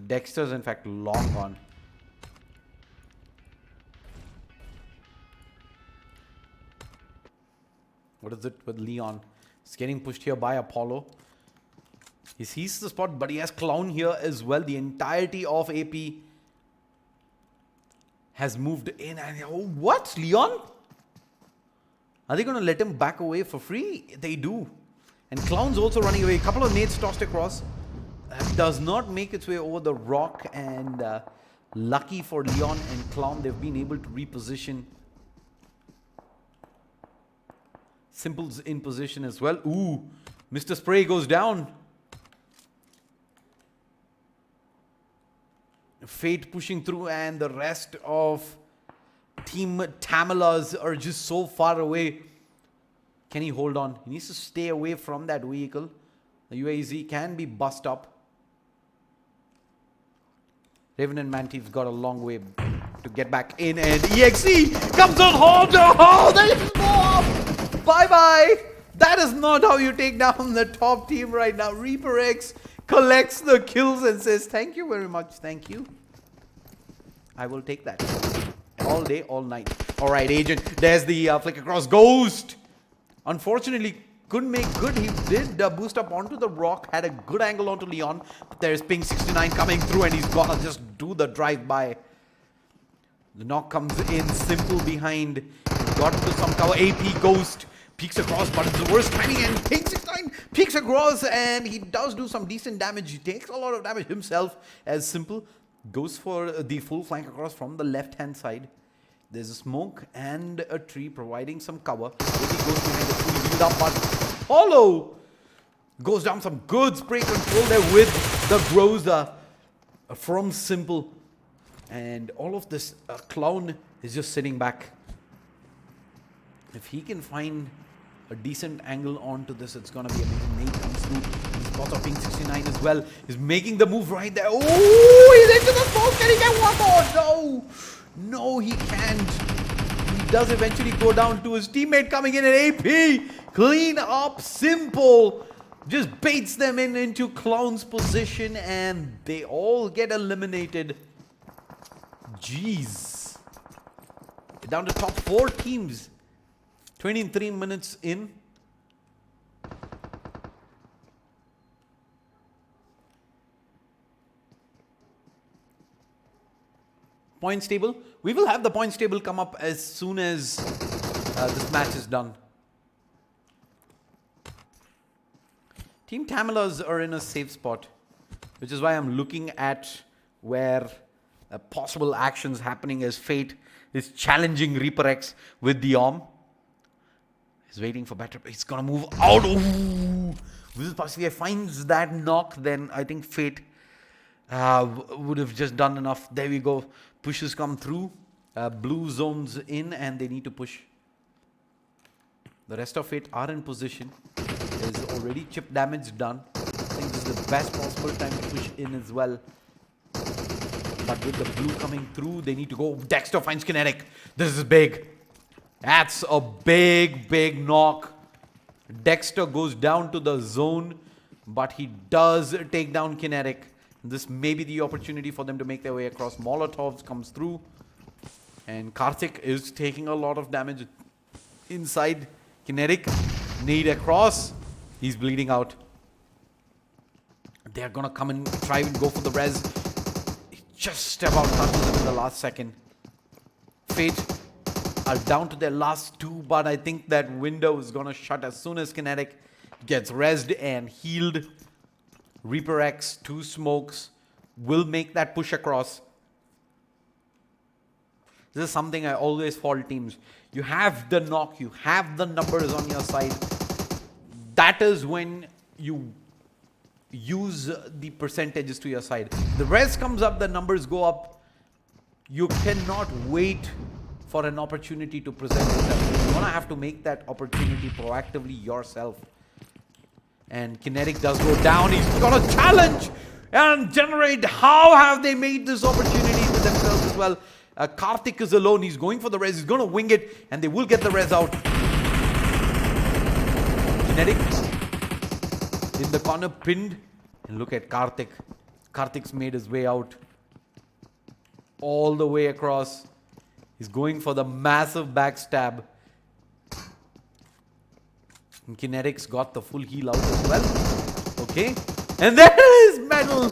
Dexter's in fact long gone. What is it with Leon? It's getting pushed here by Apollo. He sees the spot, but he has Clown here as well. The entirety of AP has moved in. And oh, what? Leon? Are they going to let him back away for free? They do. And Clown's also running away. A couple of nades tossed across. Does not make its way over the rock. And lucky for Leon and Clown, they've been able to reposition. Simple's in position as well. Ooh, Mr. Spray goes down. Fate pushing through, and the rest of Team Tamilas are just so far away. Can he hold on? He needs to stay away from that vehicle. The UAZ can be bust up. Raven and Mantive's got a long way to get back in, and EXE comes on hold. Oh, there is more. Bye-bye. That is not how you take down the top team right now. Reaper X collects the kills and says, thank you very much. Thank you. I will take that. All day, all night. All right, Agent. There's the flick across. Ghost. Unfortunately, couldn't make good. He did boost up onto the rock. Had a good angle onto Leon. But there's Ping 69 coming through, and he's gonna just do the drive-by. The knock comes in simple behind. He's got into some cover. AP Ghost peeks across, but it's the worst timing, and Ping 69 peeks across, and he does do some decent damage. He takes a lot of damage himself, as simple. Goes for the full flank across from the left-hand side. There's a smoke and a tree providing some cover. AP goes behind the fully healed up, but Hollow goes down some good spray control there with the Groza from Simple. And all of this Clown is just sitting back. If he can find a decent angle onto this, it's going to be amazing. Nate comes through. He spots up Ping 69 as well. He's making the move right there. Oh, he's into the smoke. Can he get one more? No. No, he can't. He does eventually go down to his teammate coming in, and AP clean up Simple. Just baits them into Clown's position, and they all get eliminated. Jeez. Down to top 4 teams. 23 minutes in. Points table. We will have the points table come up as soon as this match is done. Team Tamilas are in a safe spot, which is why I'm looking at where possible actions happening as Fate is challenging Reaper X with the arm. He's waiting for better. He's gonna move out. Ooh. If he finds that knock, then I think Fate would have just done enough. There we go. Pushes come through. Blue zones in, and they need to push. The rest of it are in position. There's already chip damage done. I think this is the best possible time to push in as well. But with the blue coming through, they need to go. Dexter finds Kinetic. This is big. That's a big, big knock. Dexter goes down to the zone, but he does take down Kinetic. This may be the opportunity for them to make their way across. Molotovs comes through, and Karthik is taking a lot of damage inside. Kinetic need across. He's bleeding out. They're gonna come and try and go for the res. Just about touches him in the last second. Fate are down to their last 2, but I think that window is gonna shut as soon as Kinetic gets resed and healed. Reaper X, 2 smokes, will make that push across. This is something I always fault teams. You have the knock, you have the numbers on your side. That is when you use the percentages to your side. The res comes up, the numbers go up. You cannot wait for an opportunity to present itself. You're gonna have to make that opportunity proactively yourself. And Kinetic does go down. He's got to challenge and generate. How have they made this opportunity to themselves as well? Karthik is alone. He's going for the res. He's going to wing it, and they will get the res out. Kinetic in the corner, pinned. And look at Karthik. Karthik's made his way out all the way across. He's going for the massive backstab. And Kinetic's got the full heal out as well. Okay. And there is Metal.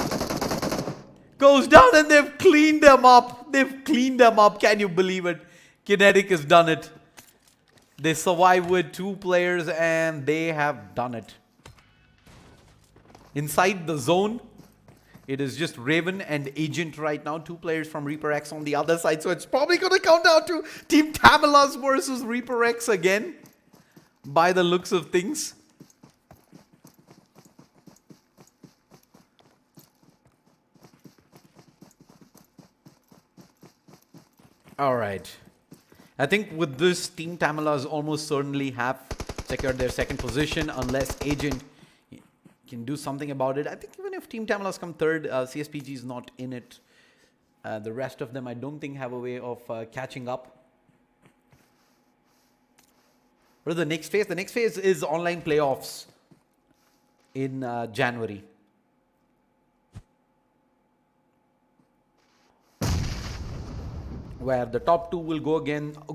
Goes down, and they've cleaned them up. They've cleaned them up. Can you believe it? Kinetic has done it. They survive with 2 players, and they have done it. Inside the zone, it is just Raven and Agent right now. 2 players from Reaper X on the other side. So it's probably going to come down to Team Tamilas versus Reaper X again, by the looks of things. All right. I think with this, Team Tamilas almost certainly have secured their second position unless Agent can do something about it. I think even if Team Tamilas come third, CSPG is not in it. The rest of them, I don't think, have a way of catching up. What is the next phase? The next phase is online playoffs in January. Where the top two will go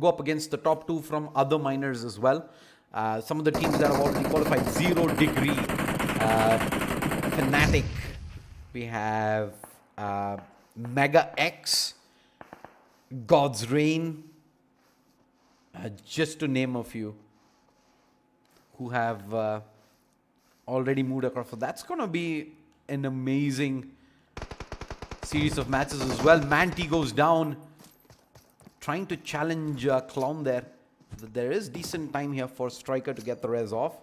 up against the top two from other minors as well. Some of the teams that have already qualified: 0 Degree, Fnatic. We have Mega X, God's Reign, just to name a few, who have already moved across. So that's going to be an amazing series of matches as well. Manti goes down, trying to challenge Clown there. There is decent time here for Striker to get the res off.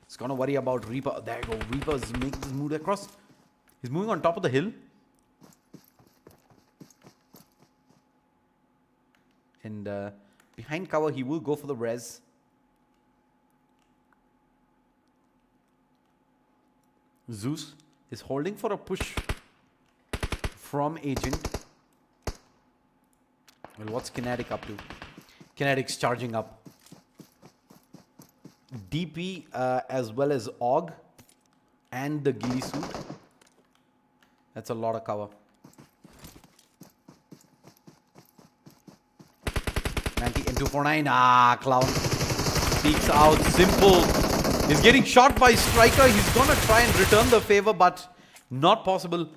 He's going to worry about Reaper. There you go. Reaper's making this move across. He's moving on top of the hill. And behind cover, he will go for the res. Zeus is holding for a push from Agent. Well, what's Kinetic up to? Kinetic's charging up. DP as well as AUG and the ghillie suit. That's a lot of cover. N249. Clown peeks out. Simple. He's getting shot by Striker. He's going to try and return the favor, but not possible.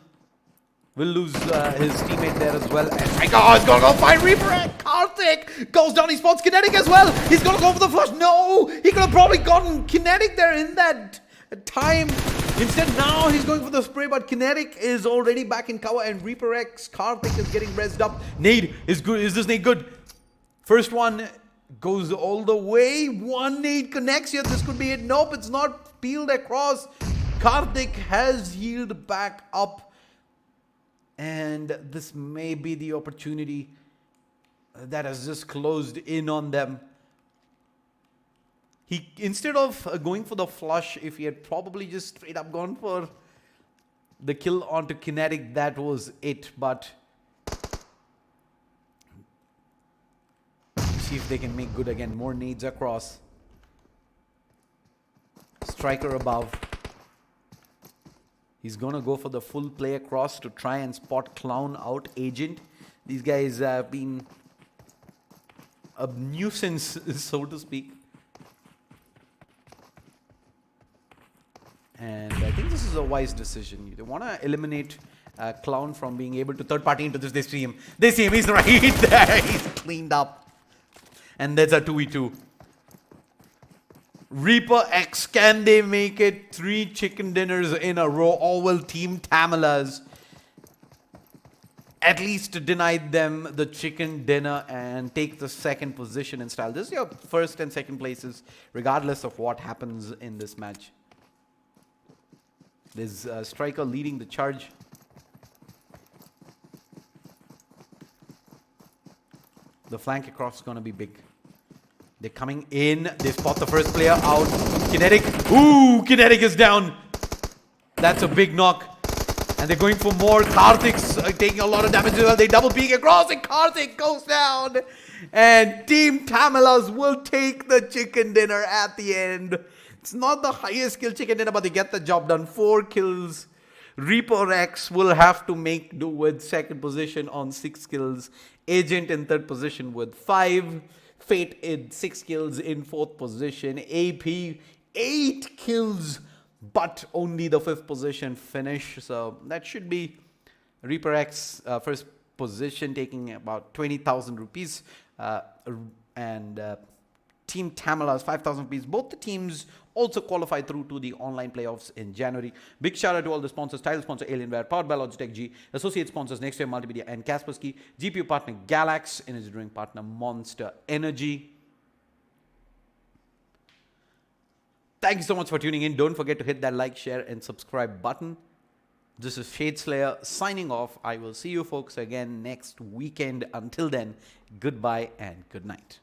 Will lose his teammate there as well. And Striker is going to go find Reaper. And Karthik goes down. He spots Kinetic as well. He's going to go for the flush. No! He could have probably gotten Kinetic there in that time. Instead, now he's going for the spray, but Kinetic is already back in cover. And Reaper X, Karthik is getting rezzed up. Nade is good. Is this nade good? First one goes all the way. One nade connects here. This could be it. Nope, it's not peeled across. Karthik has healed back up. And this may be the opportunity that has just closed in on them. He, instead of going for the flush, if he had probably just straight up gone for the kill onto Kinetic, that was it. But see if they can make good again. More nades across. Striker above. He's going to go for the full play across to try and spot Clown out. Agent. These guys have been a nuisance, so to speak. And I think this is a wise decision. They want to eliminate Clown from being able to third party into this. They see him. They see him. He's right there. He's cleaned up. And there's a 2v2. Reaper X, can they make it 3 chicken dinners in a row? Or will Team Tamilas at least deny them the chicken dinner and take the second position in style? This is your first and second places, regardless of what happens in this match. There's Striker leading the charge. The flank across is going to be big. They're coming in. They spot the first player out. Kinetic. Ooh, Kinetic is down. That's a big knock. And they're going for more. Karthik's taking a lot of damage as well. They double peek across and Karthik goes down. And Team Tamilas will take the chicken dinner at the end. It's not the highest skill chicken dinner, but they get the job done. 4 kills. Reaper X will have to make do with second position on 6 kills. Agent in third position with 5. Fate in 6 kills in 4th position. AP 8 kills, but only the 5th position finish. So that should be Reaper X first position, taking about 20,000 rupees. And Team Tamilas 5,000 rupees. Both the teams also qualify through to the online playoffs in January. Big shout out to all the sponsors. Title sponsor Alienware, powered by Logitech G. Associate sponsors Next Wave Multimedia and Kaspersky. GPU partner Galax. Energy drink partner Monster Energy. Thank you so much for tuning in. Don't forget to hit that like, share and subscribe button. This is Shade Slayer signing off. I will see you folks again next weekend. Until then, goodbye and good night.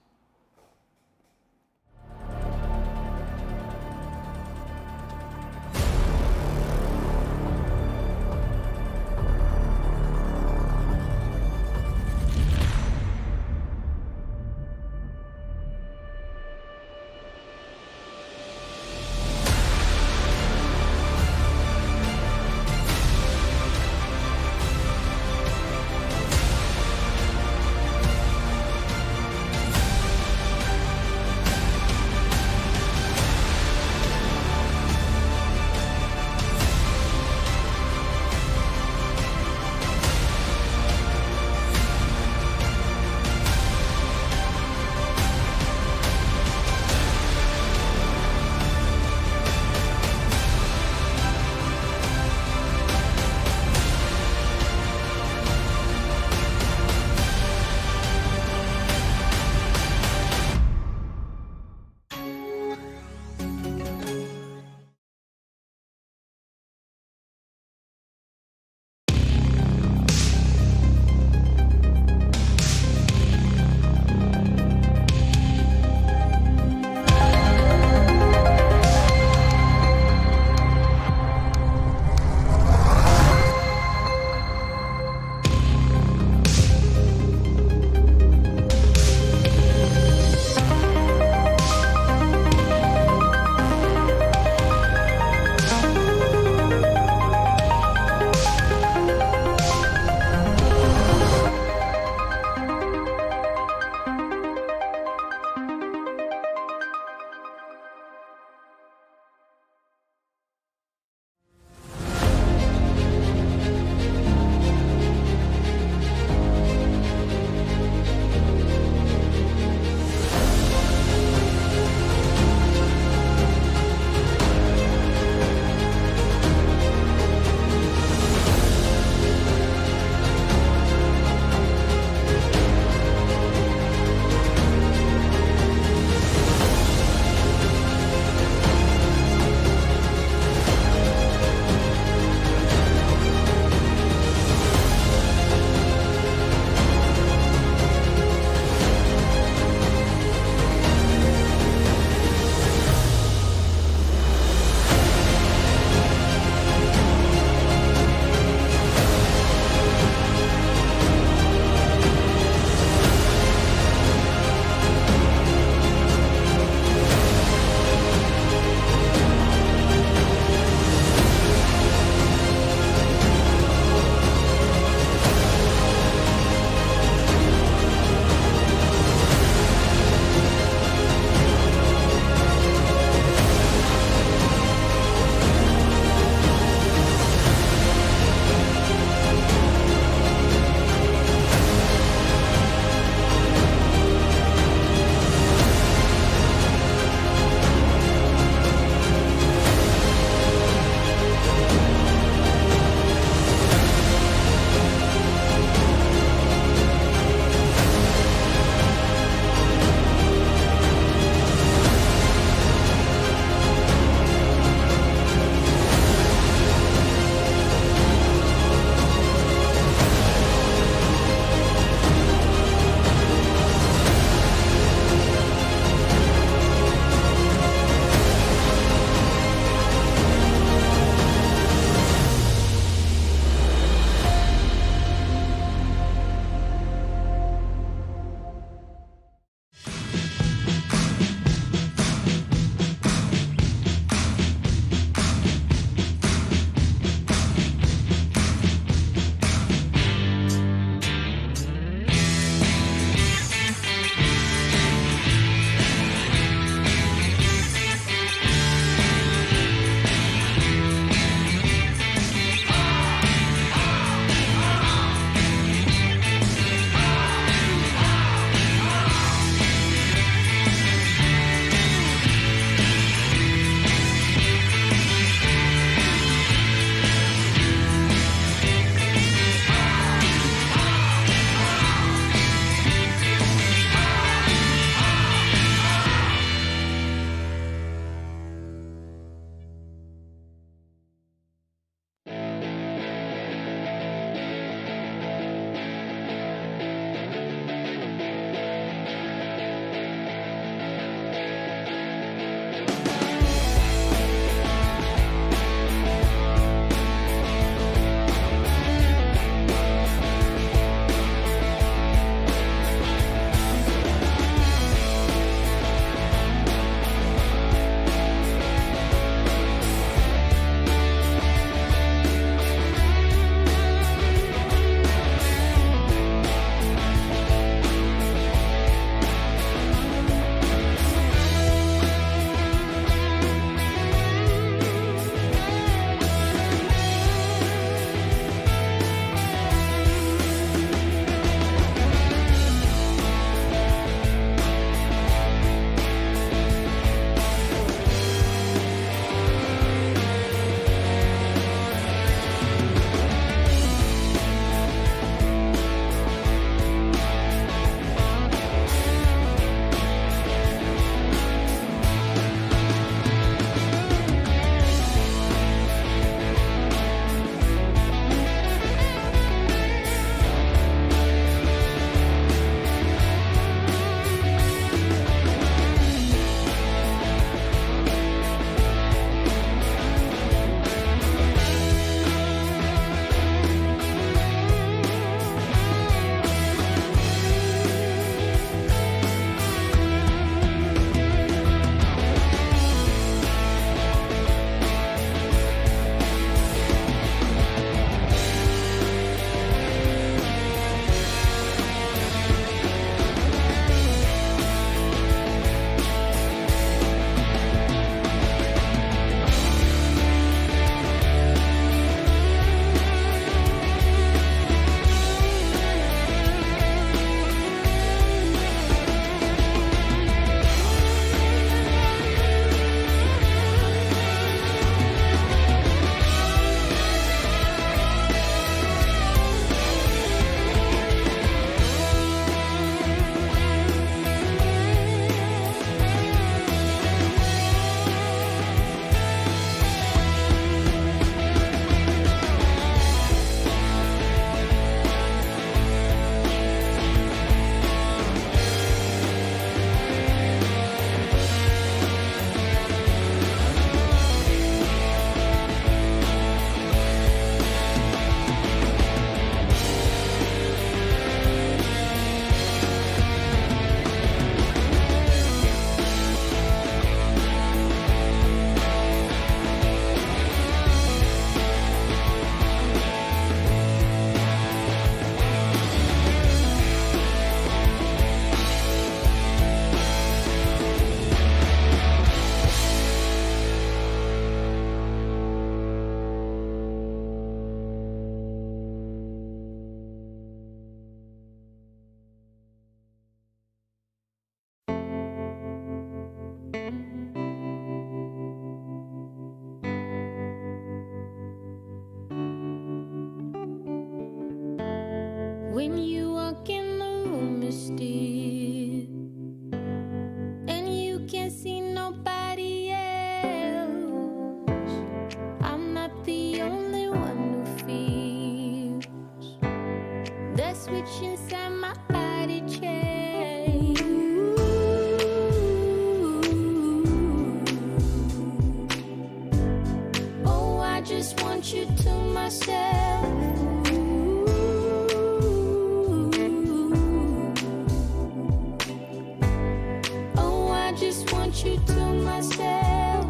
want you to myself.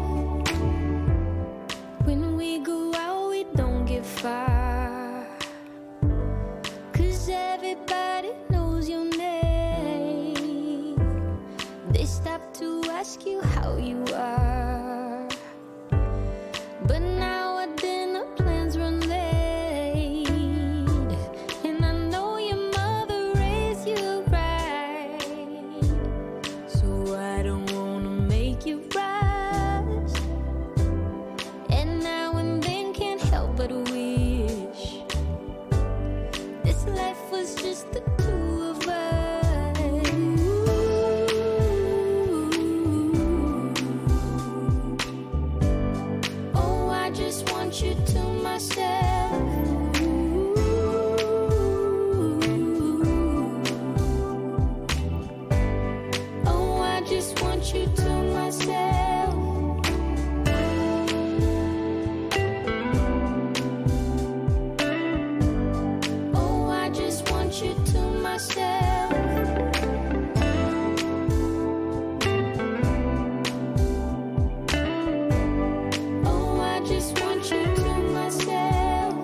When we go out, we don't get far, 'cause everybody knows your name. They stop to ask you how you are, but now our dinner plans run late, and I know your mother raised you right, so I don't wanna make you rush, and now and then can't help but wish this life was just the two of us. Oh, I just want you to myself. Oh, I just want you to myself. Oh, I just want you to myself. Oh, I just want you to myself.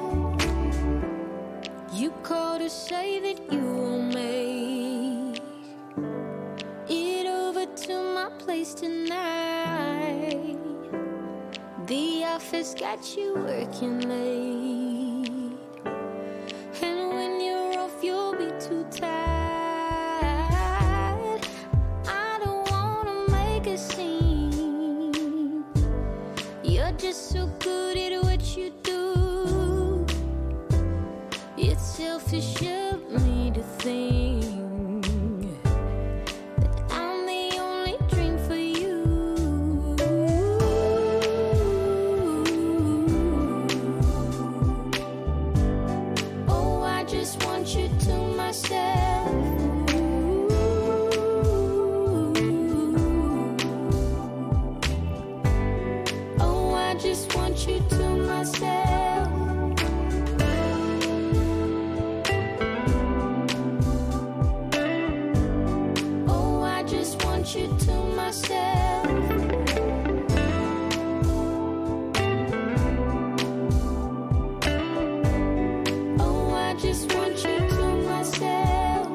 You called to say that you will make it over to my place tonight. The office got you working late, and when you're off, you'll be too tired. I don't wanna make a scene. You're just so good at what you do. It's selfish of me to think that I'm the only dream for you. Oh, I just want you to myself. Oh, I just want you to myself. Oh, I just want you to myself. Oh, I just want you to myself.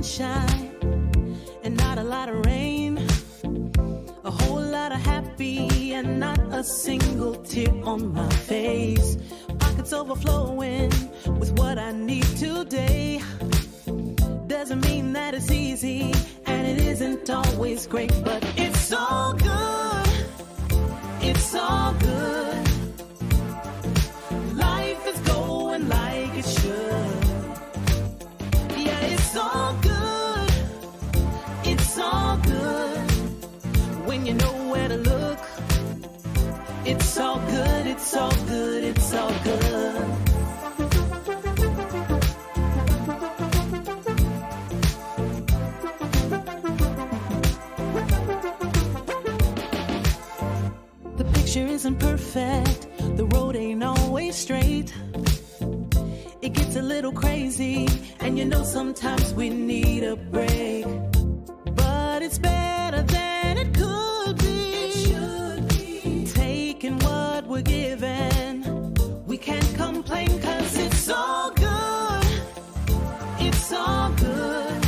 sunshine and not a lot of rain. A whole lot of happy and not a single tear on my face. Pockets overflowing with what I need today. Doesn't mean that it's easy, and it isn't always great, but it's all good. It's all good. Life is going like it should. Yeah, it's all good. It's all good. When you know where to look, it's all good. It's all good. It's all good. The picture isn't perfect, the road ain't always straight. It gets a little crazy, and you know sometimes we need a break. But it's better than it could be. It should be. Taking what we're given, we can't complain, 'cause it's all good. It's all good.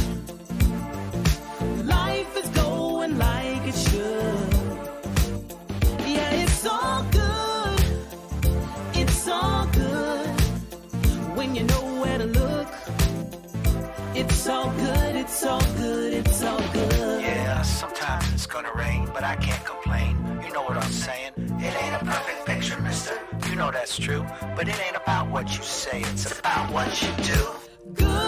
Life is going like it should. Yeah, it's all good. It's all good. When you know where to look, it's all good. It's all good. It's all good. Yeah, sometimes it's gonna rain, but I can't complain. You know what I'm saying? It ain't a perfect picture, mister. You know that's true. But it ain't about what you say, it's about what you do. Good.